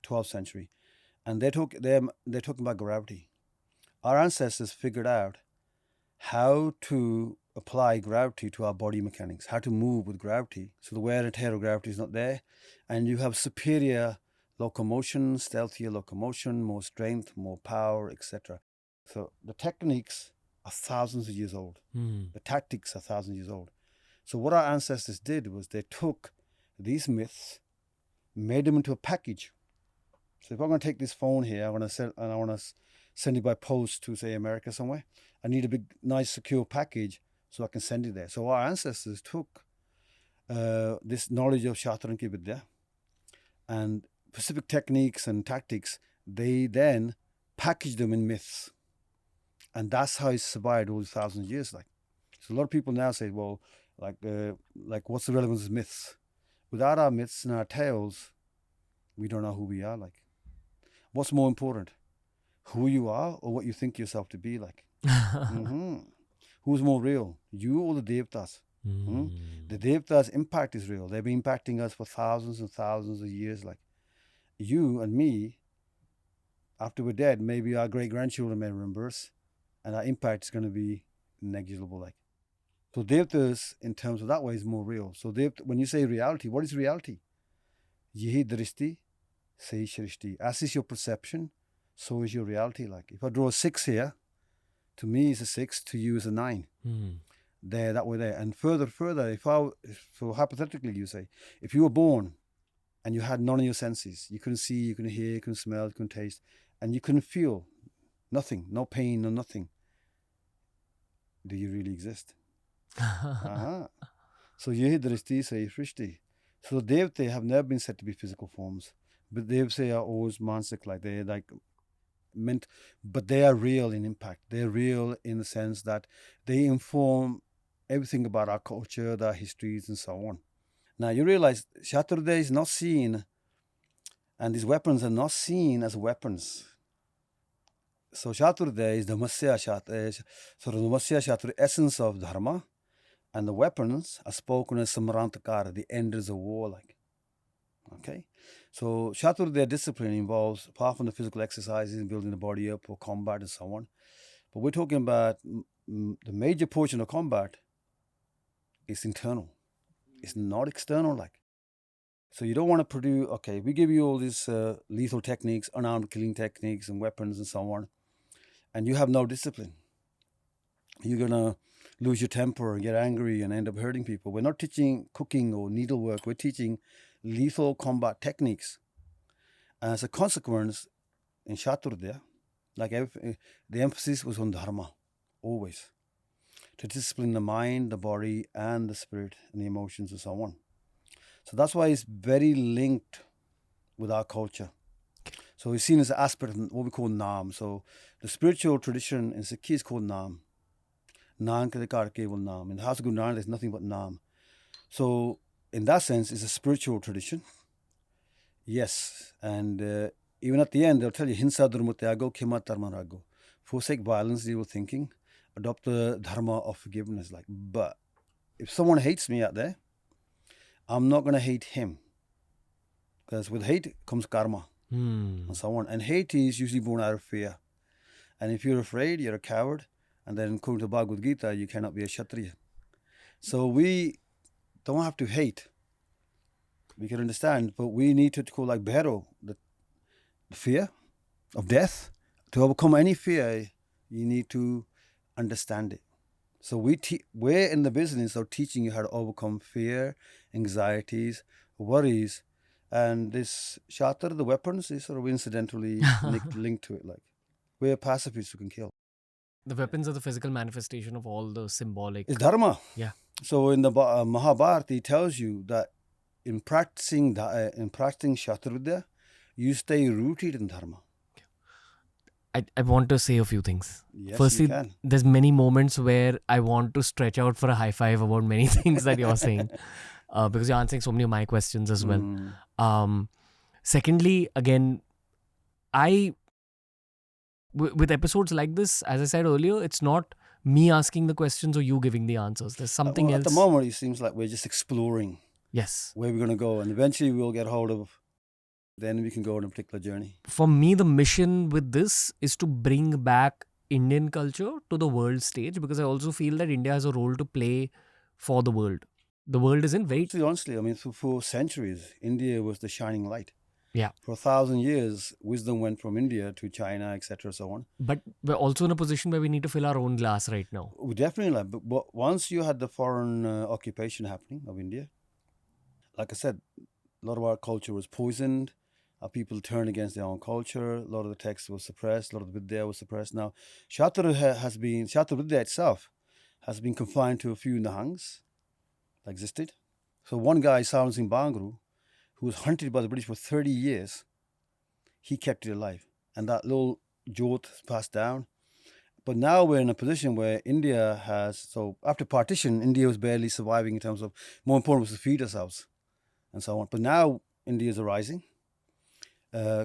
12th century. And they're talking about gravity. Our ancestors figured out how to apply gravity to our body mechanics, how to move with gravity. So the wear and tear of gravity is not there. And you have superior locomotion, stealthier locomotion, more strength, more power, etc. So the techniques are thousands of years old. The tactics are thousands of years old. So what our ancestors did was they took these myths, made them into a package. So if I'm going to take this phone here, I want to send it by post to, say, America somewhere, I need a big, nice, secure package so I can send it there. So our ancestors took this knowledge of Shastar Vidya and specific techniques and tactics. They then packaged them in myths. And that's how it survived all these thousands of years. So a lot of people now say, well, what's the relevance of myths? Without our myths and our tales, we don't know who we are. What's more important, who you are or what you think yourself to be like? Who's more real, you or the Devtas? The Devtas' impact is real. They've been impacting us for thousands and thousands of years. You and me, after we're dead, maybe our great-grandchildren may remember us, and our impact is going to be negligible. So Devtas, in terms of that way, is more real. So when you say reality, what is reality? Yehi drishti, sahi shrishti. As is your perception, so is your reality. If I draw a 6 here, to me it's a 6, to you is a 9. There, that way there. And further, so hypothetically you say, if you were born and you had none of your senses, you couldn't see, you couldn't hear, you couldn't smell, you couldn't taste, and you couldn't feel nothing, no pain, no nothing, do you really exist? So yehi drishti, sahi shrishti. So the Devte have never been said to be physical forms, but Devte are always mansik, they're meant, but they are real in impact. They're real in the sense that they inform everything about our culture, our histories, and so on. Now you realize Shastar Vidya is not seen, and these weapons are not seen as weapons. So Shastar Vidya is the Masya Shastra, essence of Dharma, and the weapons are spoken as Samrantakara, the enders of war. Okay? So Shastar Vidya discipline involves, apart from the physical exercises and building the body up for combat and so on, but we're talking about the major portion of combat is internal. It's not external. So you don't want to produce, okay, we give you all these lethal techniques, unarmed killing techniques and weapons and so on, and you have no discipline. You're going to lose your temper and get angry and end up hurting people. We're not teaching cooking or needlework. We're teaching lethal combat techniques. And as a consequence, in Shastar Vidya, the emphasis was on Dharma, always. To discipline the mind, the body, and the spirit, and the emotions, and so on. So that's why it's very linked with our culture. So it's seen as an aspect of what we call Naam. So the spiritual tradition in Sikhi is called Naam. Naam ke kar keval Naam. In the house of Guru Nanak, there's nothing but Naam. So in that sense, it's a spiritual tradition. Yes, and even at the end, they'll tell you, Hinsa Dharma Tyago, Khema Dharma Rago. forsake violence, they were thinking, adopt the dharma of forgiveness. Like, but if someone hates me out there, I'm not going to hate him. Because with hate comes karma and so on. And hate is usually born out of fear. And if you're afraid, you're a coward. And then according to Bhagavad Gita, you cannot be a Kshatriya. So we don't have to hate. We can understand, but we need to call like Bhairo, the fear of death. To overcome any fear, you need to understand it. So we're in the business of teaching you how to overcome fear, anxieties, worries. And this Shastar, the weapons, is sort of incidentally linked to it. Like, we're pacifists who can kill. The weapons are the physical manifestation of all the symbolic. It's dharma. Yeah. So in the Mahabharata, he tells you that in practicing Shastar Vidya, you stay rooted in dharma. I want to say a few things. Yes, Firstly, you can. there's many moments where I want to stretch out for a high five about many things that you're saying, because you're answering so many of my questions as well. Secondly, again, with episodes like this, as I said earlier, it's not me asking the questions or you giving the answers. There's something else. At the moment, it seems like we're just exploring where we're going to go, and eventually we'll get hold of. Then we can go on a particular journey. For me, the mission with this is to bring back Indian culture to the world stage, because I also feel that India has a role to play for the world. The world is in very... Honestly, I mean, for centuries, India was the shining light. Yeah. For 1,000 years, wisdom went from India to China, etc., so on. But we're also in a position where we need to fill our own glass right now. Definitely. But once you had the foreign occupation happening of India, like I said, a lot of our culture was poisoned. Our people turned against their own culture. A lot of the text was suppressed. A lot of the Vidya was suppressed. Now, Shastar Vidya itself has been confined to a few Nihangs that existed. So one guy, Saran Singh Bangru, who was hunted by the British for 30 years, he kept it alive. And that little Jyot passed down. But now we're in a position where India has, so after partition, India was barely surviving in terms of, more important was to feed ourselves and so on. But now India is arising.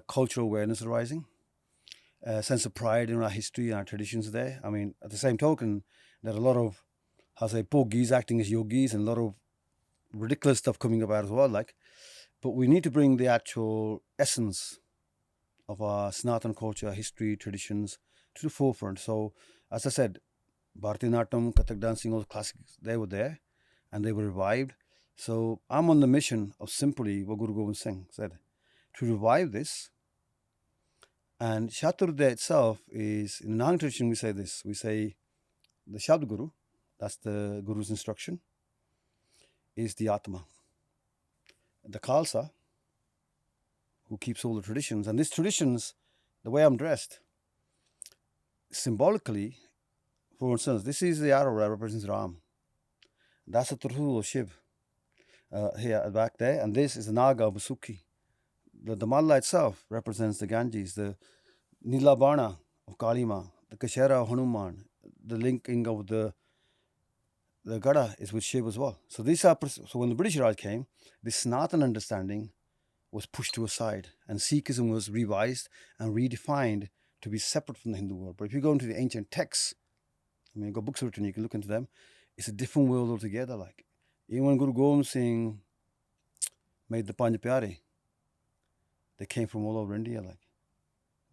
Cultural awareness arising, sense of pride in our history and our traditions there. I mean, at the same token, there are a lot of, pogis acting as yogis and a lot of ridiculous stuff coming about as well. But we need to bring the actual essence of our Sanatan culture, history, traditions to the forefront. So, as I said, Bharatanatyam, Kathak dancing, all the classics, they were there and they were revived. So I'm on the mission of simply what Guru Gobind Singh said, to revive this. And Shastar Vidya itself is, in the Nihang tradition, we say this. We say the Shabd Guru, that's the Guru's instruction, is the Atma. The Khalsa, who keeps all the traditions. And these traditions, the way I'm dressed, symbolically, for instance, this is the arrow that represents Ram. That's a Turhu of Shiv here back there. And this is the Naga of Vasukhi. The Malla itself represents the Ganges, the Nilabana of Kalima, the Kashera of Hanuman, the linking of the Gada is with Shiv as well. So so when the British Raj came, this Sanatan understanding was pushed to a side, and Sikhism was revised and redefined to be separate from the Hindu world. But if you go into the ancient texts, I mean, you've got books written, you can look into them, it's a different world altogether. Like, even when Guru Gobind Singh made the Panj Pyare, they came from all over India. Like,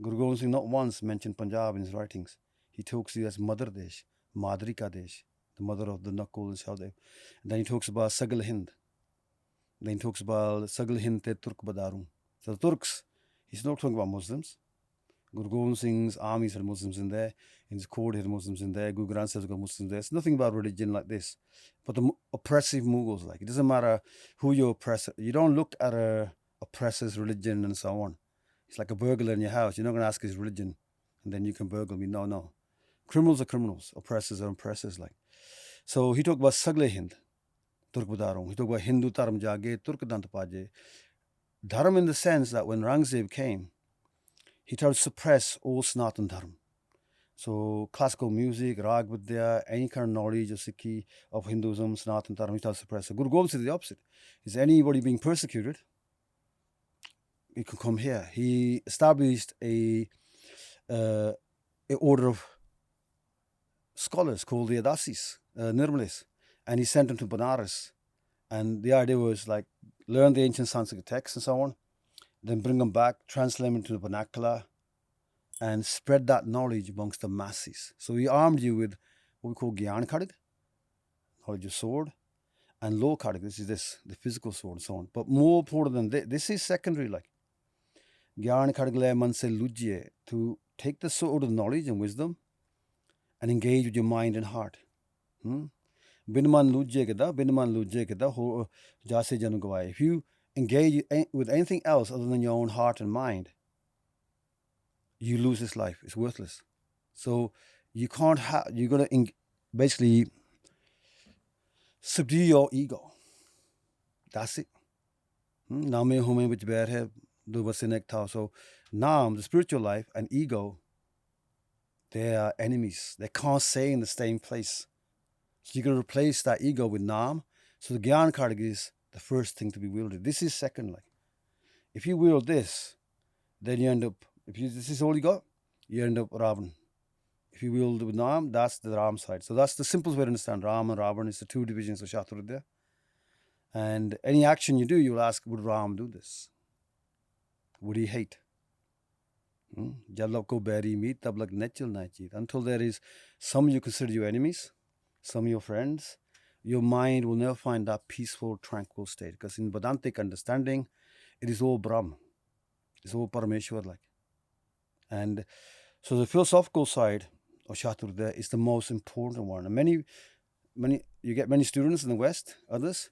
Guru Gobind Singh not once mentioned Punjab in his writings. He talks it as Mother Desh, Madrika Desh, the mother of the Nakul and Shaudev. And then he talks about Sagal Hind. Then he talks about Sagal Hind te Turk Badarum. So the Turks, he's not talking about Muslims. Guru Gobind Singh's armies had Muslims in there. In his court, he had Muslims in there. Guru Granth Sahib has got Muslims there. It's nothing about religion like this. But the oppressive Mughals, like, it doesn't matter who you oppress. You don't look at a oppressor's religion and so on. It's like a burglar in your house. You're not going to ask his religion and then you can burgle me. No. Criminals are criminals. Oppressors are oppressors. Like, so he talked about Sagle Hind, Turk Badarum. He talked about Hindu Taram Jage, Turk Dant Paje. Dharam in the sense that when Aurangzeb came, he tried to suppress all Sanatan Dharma. So classical music, Rag Vidya, any kind of knowledge of Sikhi, of Hinduism, Sanatan Dharma, he tried to suppress it. Guru Gobind said the opposite. Is anybody being persecuted, you can come here. He established a an order of scholars called the Adasis, Nirmalis, and he sent them to Banaras. And the idea was like learn the ancient Sanskrit texts and so on, then bring them back, translate them into the vernacular, and spread that knowledge amongst the masses. So he armed you with what we call Gyan Khadig, knowledge of sword, and Lo Khadig, the physical sword and so on. But more important than this is secondary, like Gyan Khadig le man se lujye, to take the sword of knowledge and wisdom and engage with your mind and heart. Binman lujye keda ho jase janu gawai. If you engage with anything else other than your own heart and mind, you lose this life. It's worthless. So you can't have. You're gonna basically subdue your ego. That's it. Name hume which bear hai do basinek tha. So Nam, the spiritual life, and ego, they are enemies. They can't stay in the same place. So you're gonna replace that ego with Nam. So the Gyan Khadig is the first thing to be wielded. This is second. Like if you wield this, then you end up. This is all you got, you end up Ravan. If you wield with Nam, that's the Ram side. So that's the simplest way to understand Ram and Ravan. It's the two divisions of Shastar Vidya. And any action you do, you'll ask, would Ram do this? Would he hate? Until there is some you consider your enemies, some your friends, your mind will never find that peaceful, tranquil state. Because in Vedantic understanding, it is all Brahm. It's all Parameshwar like. And so the philosophical side of Shastar Vidya is the most important one. And you get many students in the West, others,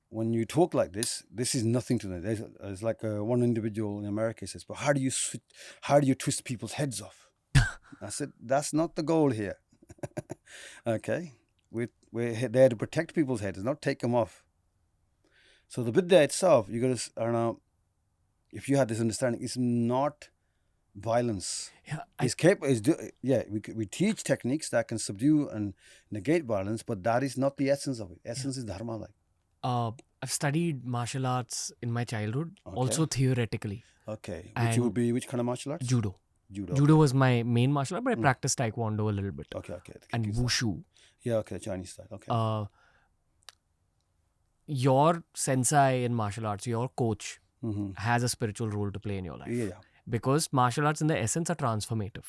when you talk like this is nothing to them. There's like one individual in America says, but how do you twist people's heads off? I said, that's not the goal here. Okay? We're there to protect people's heads, not take them off. So the Vidya itself, you got to, I don't know, if you had this understanding, it's not violence. Yeah, we teach techniques that can subdue and negate violence, but that is not the essence of it. Essence is dharma. Like I've studied martial arts in my childhood, also theoretically. Okay, which kind of martial arts? Judo. Judo. Judo was my main martial art, but I practiced taekwondo a little bit. Okay. And wushu. Yeah, okay, Chinese style. Okay. Your sensei in martial arts, your coach, has a spiritual role to play in your life. Yeah. Because martial arts in the essence are transformative.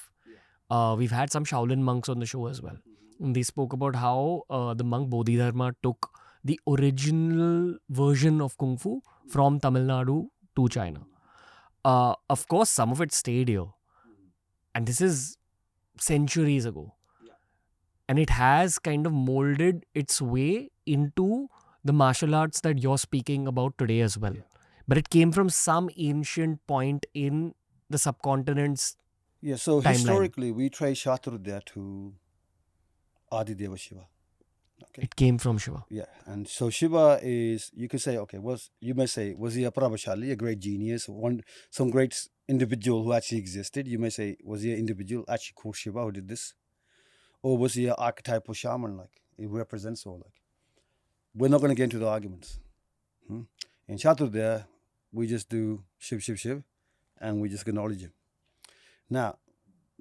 We've had some Shaolin monks on the show as well. They spoke about how the monk Bodhidharma took the original version of Kung Fu from Tamil Nadu to China. Of course, some of it stayed here. And this is centuries ago. And it has kind of molded its way into the martial arts that you're speaking about today as well. But it came from some ancient point in the subcontinent's so timeline. Historically, we trace Shastar Vidya to Adideva Shiva. Okay. It came from Shiva. Yeah, and so Shiva is, you could say, was he a Prabhashali, a great genius, some great individual who actually existed? You may say, was he an individual actually called Shiva who did this? Or was he an archetypal shaman, like, he represents all, like? We're not going to get into the arguments. In Shastar Vidya, we just do Shiv, and we just acknowledge him. Now,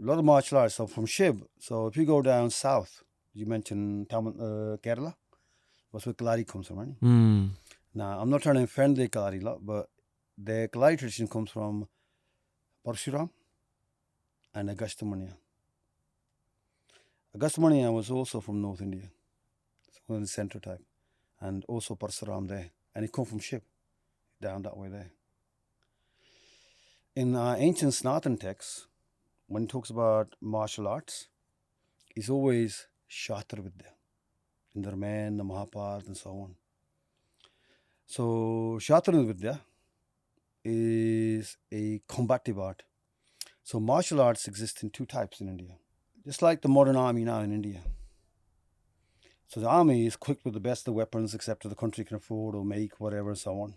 a lot of martial arts are from Shiv. So if you go down south, you mentioned Kerala, that's where Kalari comes from, right? Now, I'm not trying to offend the Kalari lot, but the Kalari tradition comes from Parshuram and Agastya Muni was also from North India, so in the center type, and also Parsuram there, and it comes from Shiv, down that way there. In ancient Sanatan texts, when it talks about martial arts, it's always Shastar Vidya, in the Ramayana, the Mahabharata, and so on. So Shastar Vidya is a combative art. So martial arts exist in two types in India, just like the modern army now in India. So the army is equipped with the best of the weapons except the country can afford or make, whatever, and so on.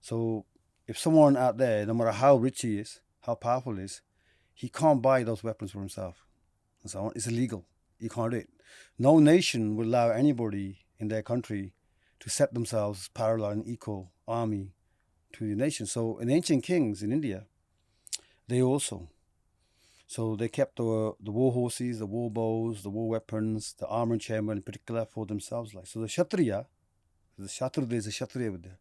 So if someone out there, no matter how rich he is, how powerful he is, he can't buy those weapons for himself and so on. It's illegal. You can't do it. No nation will allow anybody in their country to set themselves parallel and equal army to the nation. So in ancient kings in India, they also. So they kept the war horses, the war bows, the war weapons, the armor and chamber in particular for themselves. Like so, the Kshatriya, the Shatrudya is a Kshatriya Vidya.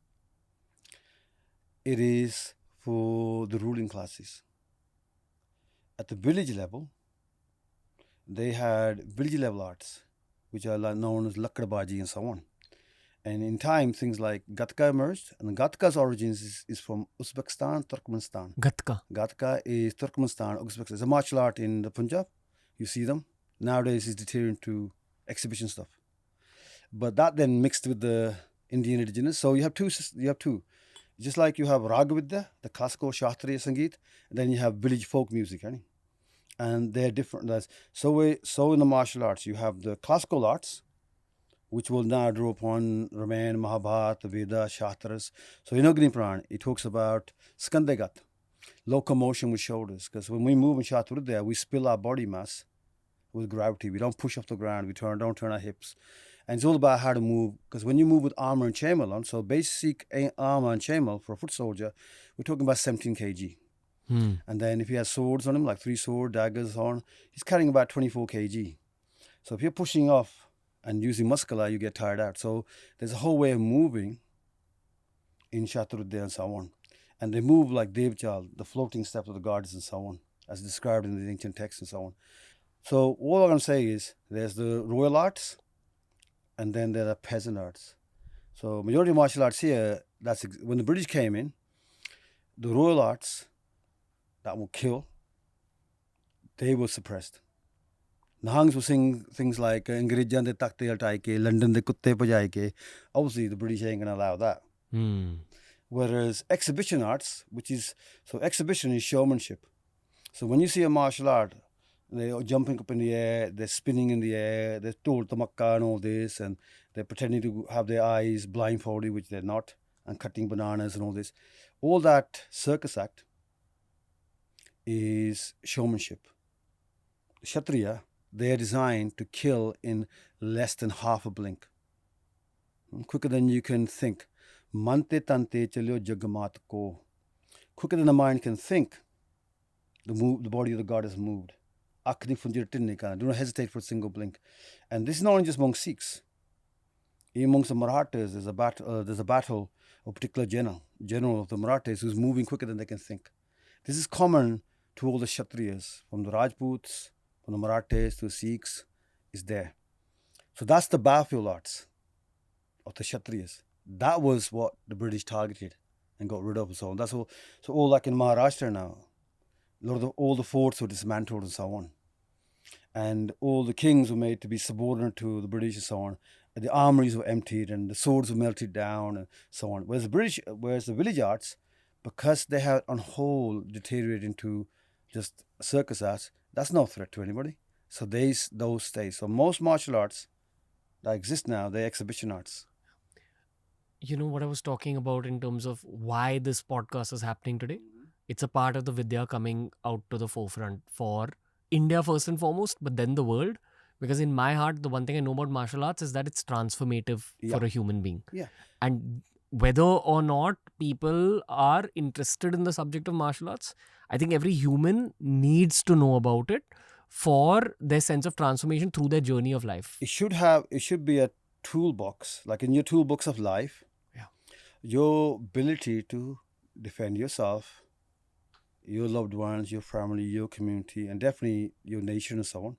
It is for the ruling classes. At the village level, they had village level arts, which are known as Lakdabaji and so on. And in time, things like Gatka emerged, and Gatka's origins is from Uzbekistan, Turkmenistan. Gatka is Turkmenistan, Uzbekistan. It's a martial art in the Punjab. You see them. Nowadays, it's deteriorated into exhibition stuff. But that then mixed with the Indian indigenous. So you have two. Just like you have Ragavidya, the classical Shastriya Sangeet, and then you have village folk music, right? And they're different. So in the martial arts, you have the classical arts, which will now draw upon Ramayana, Mahabharata, Veda, Shastras. So in Agni Puran, it talks about Skandagat, locomotion with shoulders. Because when we move in Shatrudya, we spill our body mass with gravity. We don't push off the ground. We don't turn our hips. And it's all about how to move. Because when you move with armor and chainmail on, so basic armor and chainmail for a foot soldier, we're talking about 17 kg. And then if he has swords on him, like 3 sword, daggers on, he's carrying about 24 kg. So if you're pushing off and using muscular, you get tired out. So there's a whole way of moving in Shatrudya and so on. And they move like Devchal, the floating steps of the gods and so on, as described in the ancient texts and so on. So all I'm going to say is there's the royal arts, and then there are peasant arts. So majority of martial arts here, when the British came in, the royal arts that will kill, they were suppressed. Nihangs will sing things like Angrejan de takte altai ke, London de kutte pajai ke. Obviously, the British ain't going to allow that. Whereas exhibition arts, exhibition is showmanship. So when you see a martial art, they're jumping up in the air, they're spinning in the air, they're told tamakka and all this, and they're pretending to have their eyes blindfolded, which they're not, and cutting bananas and all this. All that circus act is showmanship. The Kshatriya, they're designed to kill in less than half a blink. Quicker than you can think. Mante tante chalyo jagamat ko. Quicker than the mind can think, the body of the god is moved. Do not hesitate for a single blink. And this is not only just among Sikhs. Even amongst the Marathas, there's a battle of a particular general of the Marathas who's moving quicker than they can think. This is common to all the Kshatriyas, from the Rajputs, from the Marathas to the Sikhs, is there. So that's the battlefield arts of the Kshatriyas. That was what the British targeted and got rid of and so on. That's all. So all like in Maharashtra now, all the forts were dismantled and so on. And all the kings were made to be subordinate to the British and so on. And the armories were emptied and the swords were melted down and so on. Whereas the village arts, because they had on whole deteriorated into just circus arts, that's no threat to anybody. So those stay. So most martial arts that exist now, they're exhibition arts. You know what I was talking about in terms of why this podcast is happening today? It's a part of the Vidya coming out to the forefront for India first and foremost, but then the world. Because in my heart, the one thing I know about martial arts is that it's transformative for a human being. Yeah. And whether or not people are interested in the subject of martial arts, I think every human needs to know about it for their sense of transformation through their journey of life. It should be a toolbox, like in your toolbox of life. Yeah. Your ability to defend yourself, your loved ones, your family, your community, and definitely your nation and so on.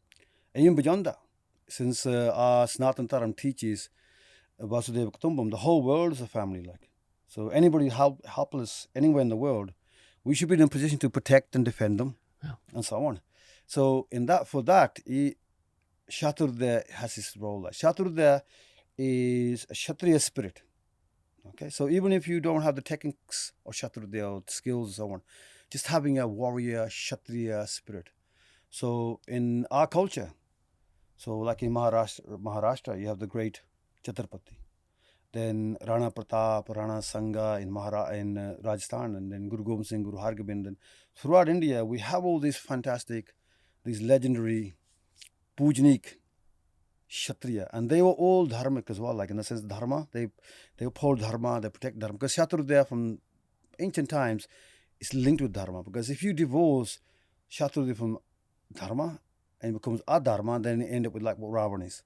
And even beyond that, since our Sanatan Dharma teaches Vasudeva Kutumbam, the whole world is a family. Like, so anybody helpless anywhere in the world, we should be in a position to protect and defend them, and so on. So for that, Shatrudya has his role. Shatrudya is a Kshatriya spirit. Okay, so even if you don't have the techniques of Shatrudya or skills and so on, just having a warrior Kshatriya spirit. So in our culture, so like in Maharashtra, you have the great Chhatrapati, then Rana Pratap, Rana Sangha in Rajasthan, and then Guru Gobind Singh, Guru Hargobind. And throughout India, we have all these fantastic, these legendary, Pujnik Kshatriya, and they were all dharmic as well, like in the sense of dharma, they uphold dharma, they protect dharma, because Shatrudya from ancient times is linked with dharma, because if you divorce Shatrudya from dharma and it becomes adharma, then you end up with like what Ravana is.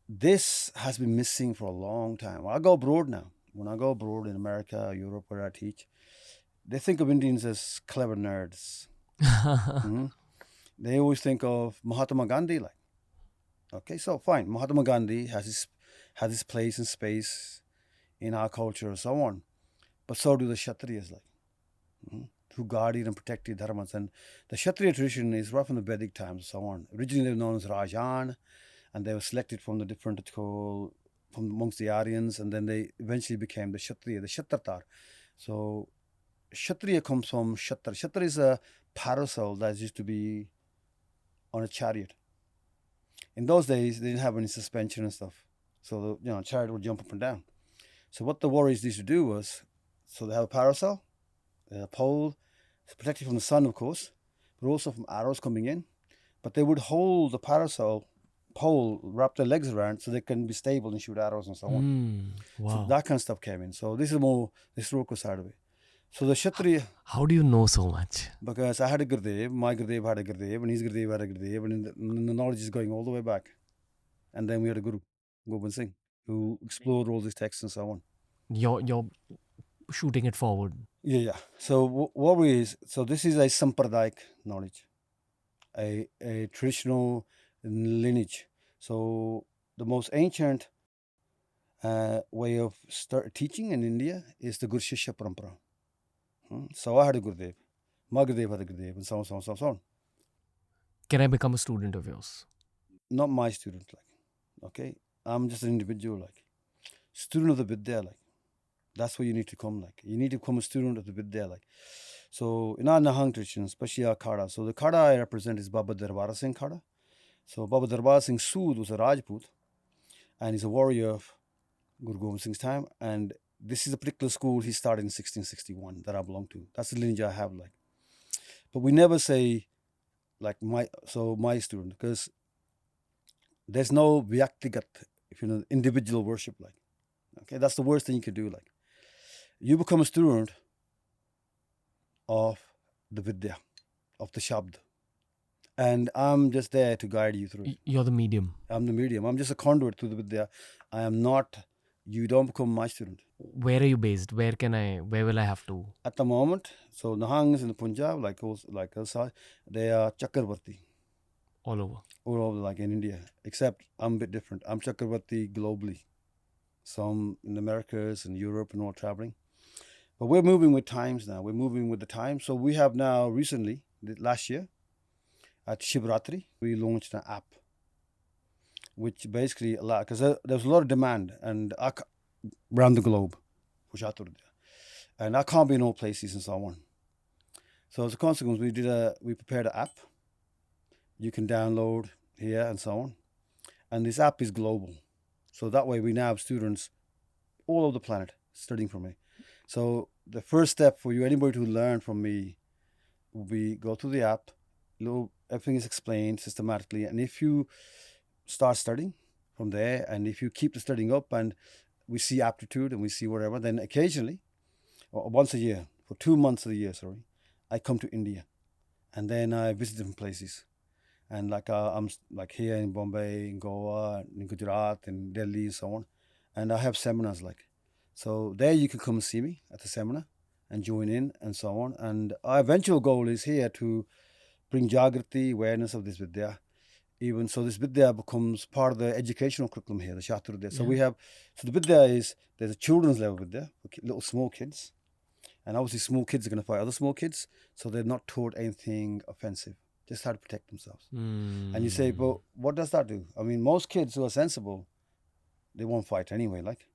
This has been missing for a long time. I go abroad now. When I go abroad in America, Europe, where I teach, they think of Indians as clever nerds. They always think of Mahatma Gandhi like. Okay, so fine. Mahatma Gandhi has his place and space in our culture and so on. But so do the Kshatriyas like. Who guarded and protected dharmas. And the Kshatriya tradition is right from the Vedic times and so on. Originally they were known as Rajan, and they were selected from the different from amongst the Aryans, and then they eventually became the Kshatriya, the Kshatratar. So Kshatriya comes from Shatra. Shatra is a parasol that used to be on a chariot. In those days, they didn't have any suspension and stuff. So the chariot would jump up and down. So what the warriors used to do was, so they have a parasol, a pole, it's protected from the sun, of course, but also from arrows coming in. But they would hold the parasol pole, wrap their legs around so they can be stable and shoot arrows and so on. Wow. So that kind of stuff came in. So this is more the historical side of it. So the Kshatriya... How do you know so much? Because I had a Gurudev, my Gurudev had a Gurudev, and his Gurudev had a Gurudev, and the knowledge is going all the way back. And then we had a Guru, Gobind Singh, who explored all these texts and so on. You're shooting it forward. Yeah. So what we is, so this is a Sampradayic knowledge, a traditional lineage. So the most ancient way of teaching in India is the Guru Shishya Parampara. So I had a Gurudev, my Gurudev had a Gurudev, and so on. Can I become a student of yours? Not my student, like, okay? I'm just an individual, like, student of the Vidya, like. That's what you need to come, like. You need to become a student of the Vidya, like. So in our Nihang tradition, especially our Khada, so the Khada I represent is Baba Darbar Singh Khada. So Baba Darbar Singh Sood was a Rajput, and he's a warrior of Guru Gobind Singh's time, and this is a particular school he started in 1661 that I belong to. That's the lineage I have, like. But we never say, like, my student, because there's no vyaktigat, if you know, individual worship, like. Okay, that's the worst thing you could do, like. You become a student of the Vidya, of the Shabd. And I'm just there to guide you through it. You're the medium. I'm the medium. I'm just a conduit to the Vidya. I am not, you don't become my student. Where are you based? Where will I have to? At the moment, so Nihangs in the Punjab, like us, they are Chakravarti. All over. All over, like in India. Except I'm a bit different. I'm Chakravarti globally. Some in the Americas and Europe and all traveling. But we're moving with times now. We're moving with the times. So we have now recently, last year, at Shivratri, we launched an app, which basically allowed, because there's a lot of demand and around the globe for Shastar Vidya. And I can't be in all places and so on. So as a consequence, we prepared an app you can download here and so on. And this app is global. So that way we now have students all over the planet studying from me. So the first step for you, anybody to learn from me, will be go to the app, everything is explained systematically. And if you start studying from there, and if you keep the studying up and we see aptitude and we see whatever, then occasionally, or once a year, for 2 months of the year, I come to India. And then I visit different places. And like I'm like here in Bombay, in Goa, in Gujarat, in Delhi, and so on. And I have seminars like. So there you can come and see me at the seminar and join in and so on. And our eventual goal is here to bring Jagrati, awareness of this Vidya. Even so this Vidya becomes part of the educational curriculum here, the Shastar Vidya. So the Vidya is, there's a children's level Vidya, little small kids. And obviously small kids are going to fight other small kids. So they're not taught anything offensive, just how to protect themselves. And you say, but what does that do? I mean, most kids who are sensible, they won't fight anyway, like.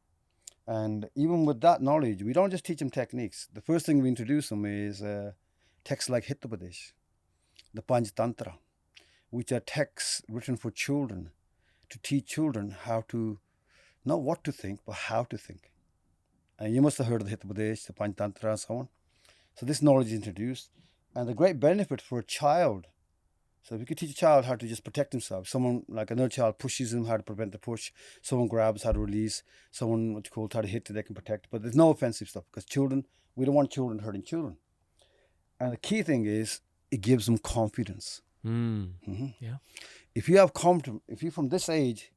And even with that knowledge, we don't just teach them techniques. The first thing we introduce them is texts like Hitopadesh, the Panchatantra, which are texts written for children, to teach children how to, not what to think, but how to think. And you must have heard of the Hitopadesh, the Panchatantra, and so on. So this knowledge is introduced. And the great benefit for a child, so if you could teach a child how to just protect himself, someone, like another child pushes him, how to prevent the push, someone grabs, how to release, someone, what you call, how to hit, they can protect. But there's no offensive stuff, because children, we don't want children hurting children. And the key thing is, it gives them confidence. Yeah. If you have if you from this age,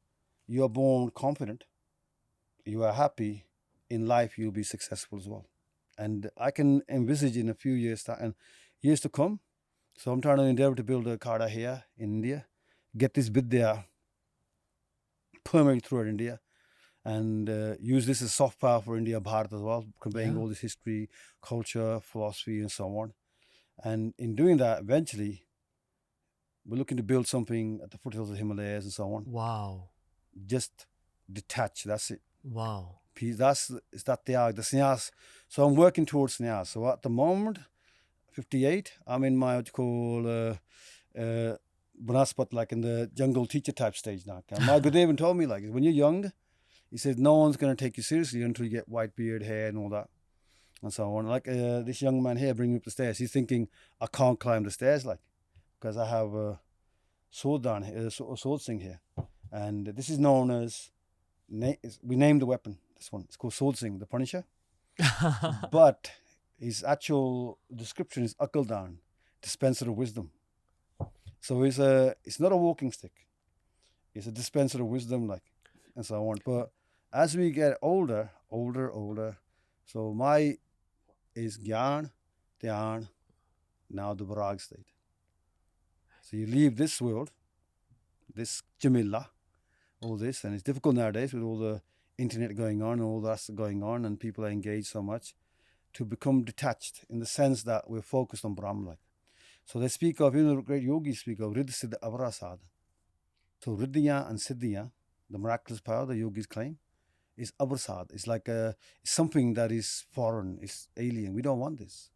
you are born confident, you are happy in life, you'll be successful as well. And I can envisage in a few years and years to come. So I'm trying to endeavor to build a kada here in India, get this vidya permeate throughout India, and use this as soft power for India, Bharat as well, conveying all this history, culture, philosophy, and so on. And in doing that, eventually, we're looking to build something at the foothills of the Himalayas and so on. Wow. Just detach. That's it. Wow. Peace. It's that the sannyas. So I'm working towards sannyas. So at the moment, 58, I'm in my what you call Banaspat, like in the jungle teacher type stage now. And my Gurudev even told me, like, when you're young, he said, no one's going to take you seriously until you get white beard, hair, and all that, and so on. Like this young man here bringing me up the stairs, he's thinking, I can't climb the stairs, like, because I have a sword sing here. And this is known as, we named the weapon, this one. It's called sword sing, the Punisher. But his actual description is Akaldan, dispenser of wisdom. So it's not a walking stick. It's a dispenser of wisdom, like, and so on. But as we get older, so my is Gyan, Dhyan, now the Varag state. So you leave this world, this Jamila, all this, and it's difficult nowadays with all the internet going on and all that's going on, and people are engaged so much, to become detached in the sense that we're focused on Brahma. Like. So they speak of, the great yogis speak of Riddha Siddha Avarasad. So Riddhiya and Siddhiya, the miraculous power the yogis claim, is Avarasad. It's like it's something that is foreign, it's alien. We don't want this.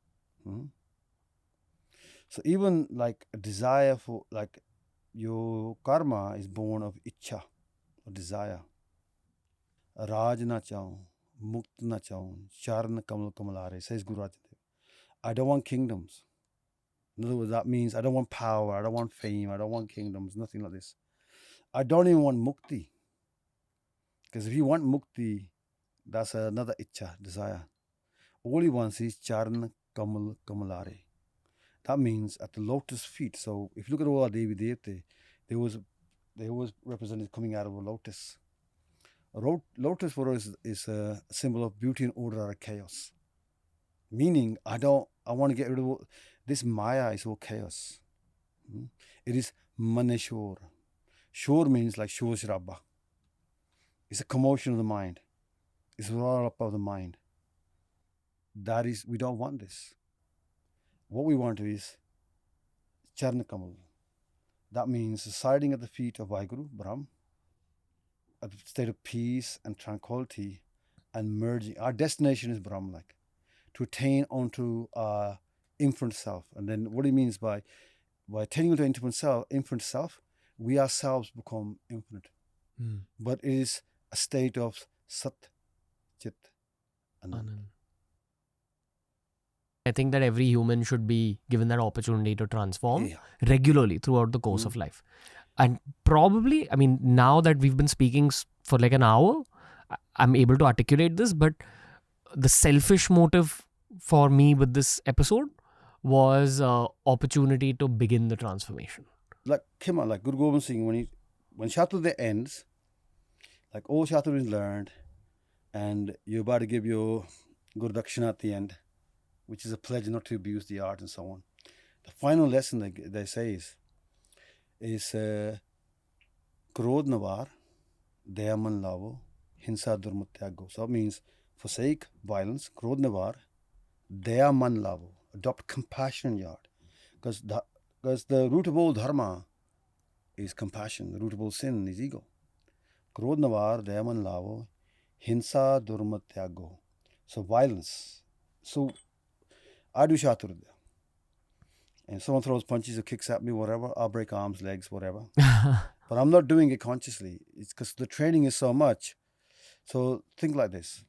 So even like a desire for, like, your karma is born of Ichha, or desire. Raj na chaun, mukt na chaun, charn kamal kamalare, says Guru Arjan Dev. I don't want kingdoms. In other words, that means I don't want power, I don't want fame, I don't want kingdoms, nothing like this. I don't even want mukti. Because if you want mukti, that's another Ichha, desire. All he wants is charn kamal kamalare. That means at the lotus feet. So if you look at all our Devi Devte, they was represented coming out of a lotus. Lotus for us is a symbol of beauty and order out of chaos. Meaning, I want to get rid of this Maya is all chaos. It is Maneshwar. Shor means like Shor Shrabba. It's a commotion of the mind. It's roar up of the mind. That is, we don't want this. What we want is Charnakamal. That means siding at the feet of Vaheguru, Brahm, a state of peace and tranquility, and merging. Our destination is Brahm, like, to attain onto our infinite self. And then what he means by attaining to infinite self, we ourselves become infinite. But it is a state of Sat, Chit, Anand. I think that every human should be given that opportunity to transform regularly throughout the course of life. And probably, I mean, now that we've been speaking for like an hour, I'm able to articulate this, but the selfish motive for me with this episode was opportunity to begin the transformation. Like Kima, like Guru Gobind Singh, when Shaturday ends, like all Shaturday is learned, and you're about to give your Guru Dakshina at the end, which is a pledge not to abuse the art and so on. The final lesson they say is Krodh Navar, Dayaman Lavo, Hinsa Durmat Tyago. So that means forsake violence, Krodh Navar, Dayaman Lavo, adopt compassion in your heart. Because the root of all dharma is compassion, the root of all sin is ego. Krodh Navar, Dayaman Lavo, Hinsa Durmat Tyago. So violence. So I do Shaturya. And someone throws punches or kicks at me, whatever, I'll break arms, legs, whatever. But I'm not doing it consciously. It's because the training is so much. So think like this.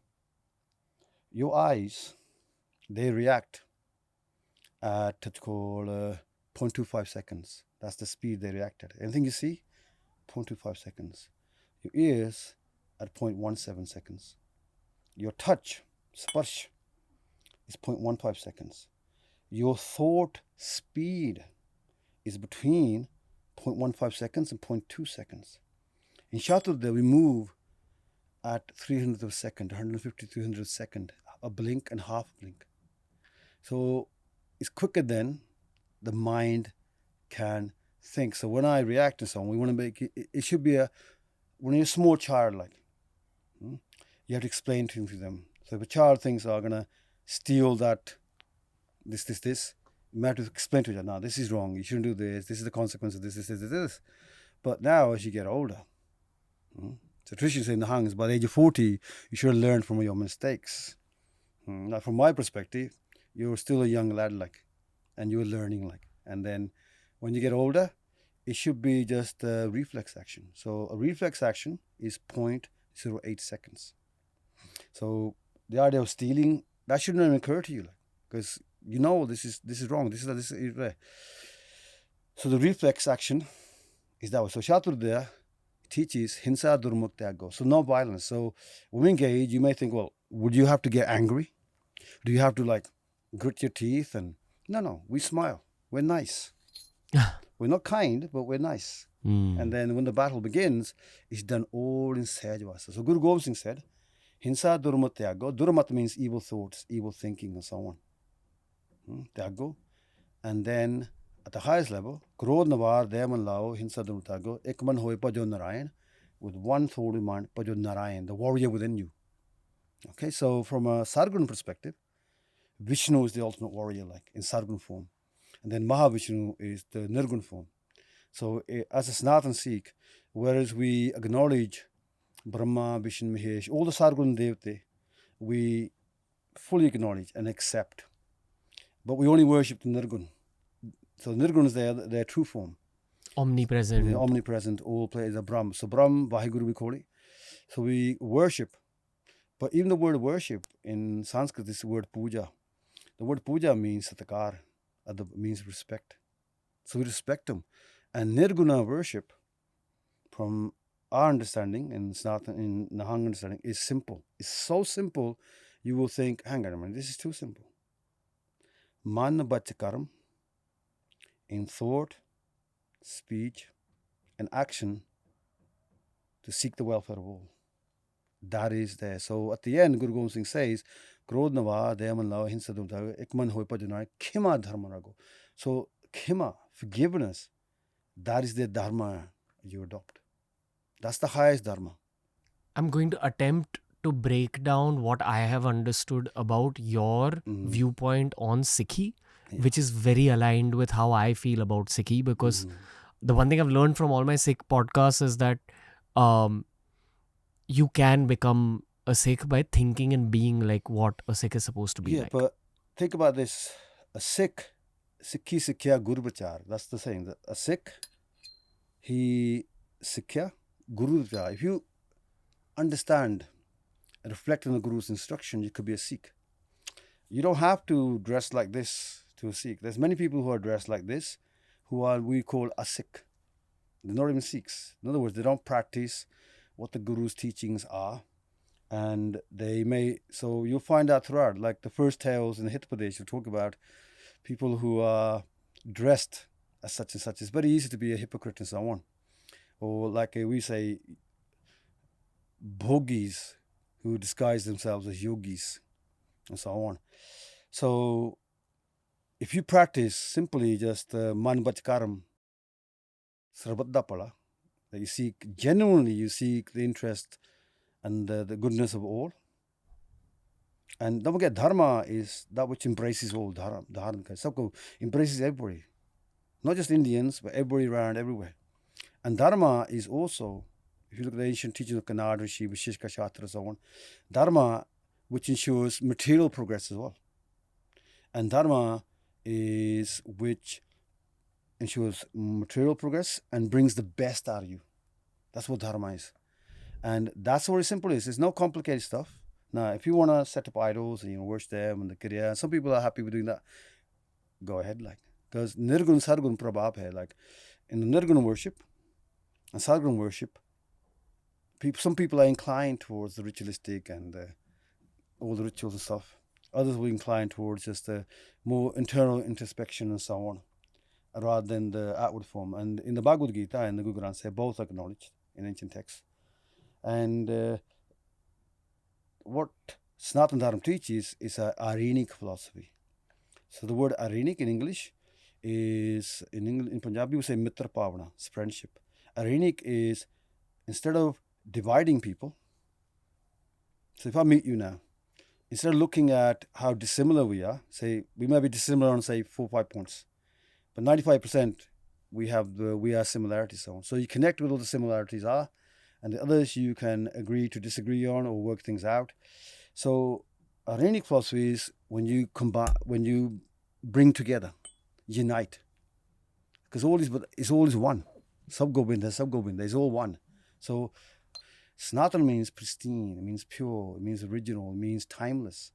Your eyes, they react at what's called 0.25 seconds. That's the speed they react at. Anything you see, 0.25 seconds. Your ears at 0.17 seconds. Your touch, sparsh, is 0.15 seconds. Your thought speed is between 0.15 seconds and 0.2 seconds. In Shastar Vidya, we move at 300th of a second, 150, 300th of a second, a blink and half a blink. So it's quicker than the mind can think. So when I react to someone, we want to make it should be when you're a small child, like, you have to explain things to them. So if a child thinks, I'm going to steal that, this, you have to explain to them, no, this is wrong, you shouldn't do this is the consequence of this. But now as you get older, so tradition says Nihangs, by the age of 40, you should learn from your mistakes. Now from my perspective, you're still a young lad, like, and you're learning, like, and then when you get older, it should be just a reflex action. So a reflex action is 0.08 seconds. So the idea of stealing, that shouldn't even occur to you, like, because you know this is wrong. This is right. So the reflex action is that way. So Shastar Vidya teaches hinsa durmukti. So no violence. So when we engage, you may think, well, would you have to get angry? Do you have to like grit your teeth? And no, we smile. We're nice. We're not kind, but we're nice. And then when the battle begins, it's done all in Sahajvasa. So Guru Gobind Singh said, Hinsa durmat tyago. Durmat means evil thoughts, evil thinking, and so on. Tyago. And then at the highest level, Krodh Navar Deman Lao, Hinsa durmat tyago. Ekman hoy pajo Narayan. With one thought in mind, pajo Narayan, the warrior within you. Okay, so from a Sargun perspective, Vishnu is the ultimate warrior, like in Sargun form. And then Mahavishnu is the Nirgun form. So as a Sanatan Sikh, whereas we acknowledge Brahma, Vishnu, Mahesh, all the Sargun Devte, we fully acknowledge and accept. But we only worship the Nirgun. So Nirgun is their true form. Omnipresent. Omnipresent, all plays a Brahm. So Brahm, Vaheguru we call it. So we worship. But even the word worship in Sanskrit is the word puja. The word puja means satakar, means respect. So we respect them. And Nirguna worship, from our understanding in Nihang understanding, is simple. It's so simple, you will think, hang on a minute, this is too simple. Man bachakaram, in thought, speech, and action, to seek the welfare of all. That is there. So at the end, Guru Gobind Singh says, Krodh Nava, Deman Lao, Hinsa Dumtago, Ekman Hoipa Junai, Khima Dharma Rago. So Khima, forgiveness, that is the Dharma you adopt. That's the highest Dharma. I'm going to attempt to break down what I have understood about your viewpoint on Sikhi, which is very aligned with how I feel about Sikhi, because the one thing I've learned from all my Sikh podcasts is that you can become a Sikh by thinking and being like what a Sikh is supposed to be like. But think about this. A Sikh, Sikhi Sikhya Guru Vichar. That's the saying. That a Sikh, he Sikhya Guru Vichar. If you understand and reflect on the Guru's instruction, you could be a Sikh. You don't have to dress like this to a Sikh. There's many people who are dressed like this, who are we call a Sikh. They're not even Sikhs. In other words, they don't practice what the Guru's teachings are. And they may, so you'll find out throughout, like the first tales in the Hit Pradesh, you talk about people who are dressed as such and such. It's very easy to be a hypocrite and so on. Or like we say, bhogis who disguise themselves as yogis and so on. So if you practice simply just man bachkaram, sarvadda pala, that you seek, genuinely you seek the interest and the goodness of all. And don't forget, dharma is that which embraces all. Dharma embraces everybody. Not just Indians, but everybody around, everywhere. And dharma is also, if you look at the ancient teachings of Kannada, Rishi, Vishishka, Shastra, and so on, dharma, which ensures material progress as well. And dharma is which ensures material progress and brings the best out of you. That's what dharma is. And that's what it simple is. There's no complicated stuff. Now, if you want to set up idols and worship them and the kriya, some people are happy with doing that. Go ahead, like, because Nirgun Sargun Prabhap hai, like in the Nirgun worship and Sargun worship, some people are inclined towards the ritualistic and all the rituals and stuff. Others will incline towards just more internal introspection and so on. rather than the outward form. And in the Bhagavad Gita and the Guru Granth Sahib, both acknowledged in ancient texts. And what Sanatan Dharma teaches is a Arenic philosophy. So the word Arenic in English is, in Punjabi we say Mitra Pavana, it's friendship. Arenic is, instead of dividing people, so if I meet you now, instead of looking at how dissimilar we are, say we might be dissimilar on say 4 or 5 points, but 95% we are similarities on. So you connect with what the similarities are, and the others you can agree to disagree on or work things out. So Arenic philosophy is when you combine, when you bring together, unite, because it's always one. Sab Govinda is all one. So Sanatan means pristine, it means pure, it means original, it means timeless,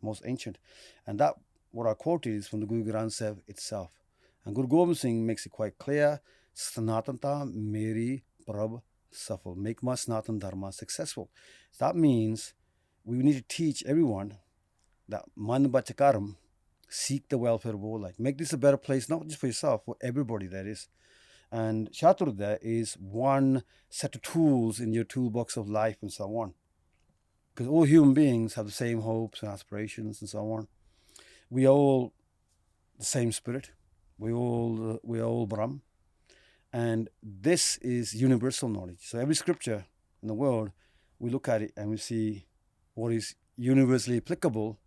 most ancient. And that, what I quote is from the Guru Granth Sahib itself. And Guru Gobind Singh makes it quite clear, Sanatanta Meri Prabh Safal, make my Sanatan Dharma successful. That means we need to teach everyone that Man Bachakaram, seek the welfare of all life. Make this a better place, not just for yourself, for everybody that is. And Shastar Vidya is one set of tools in your toolbox of life and so on. Because all human beings have the same hopes and aspirations and so on. We are all the same spirit. We are all Brahm. And this is universal knowledge. So every scripture in the world, we look at it and we see what is universally applicable,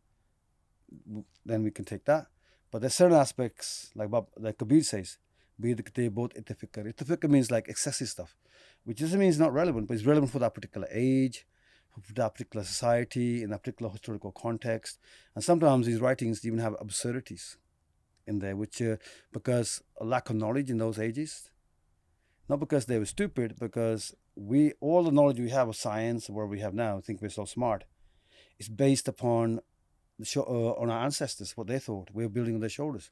then we can take that. But there's certain aspects, like Kabir says, both itifikar. Itifikar means like excessive stuff, which doesn't mean it's not relevant, but it's relevant for that particular age, for that particular society, in that particular historical context. And sometimes these writings even have absurdities in there, which because a lack of knowledge in those ages, not because they were stupid, because all the knowledge we have of science, where we have now, think we're so smart, is based upon on our ancestors, what they thought. We're building on their shoulders.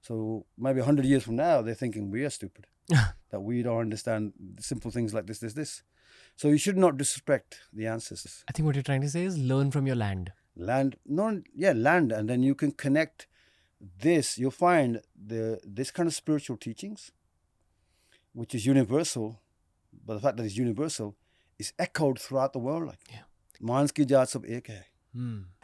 So maybe 100 years from now, they're thinking we are stupid, that we don't understand simple things like this. So you should not disrespect the ancestors. I think what you're trying to say is learn from your land. Land, and then you can connect this. You'll find this kind of spiritual teachings, which is universal, but the fact that it's universal is echoed throughout the world. Like, Mans ki jaat sab ek hai.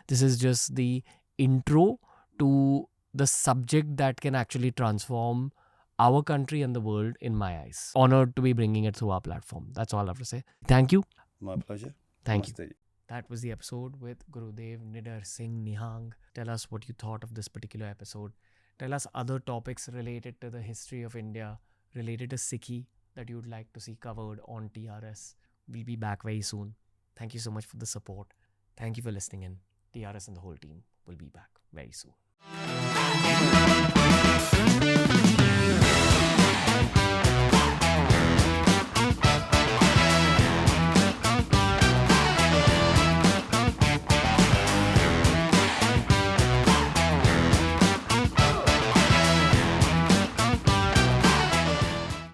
This is just the intro to the subject that can actually transform our country and the world, in my eyes. Honored to be bringing it through our platform. That's all I have to say. Thank you. My pleasure. Thank Namaste. you. That was the episode with Gurudev Nidar Singh Nihang. Tell us what you thought of this particular episode. Tell us other topics related to the history of India, related to Sikhi, that you would like to see covered on TRS. We'll be back very soon. Thank you so much for the support. Thank you for listening in. TRS and the whole team will be back very soon.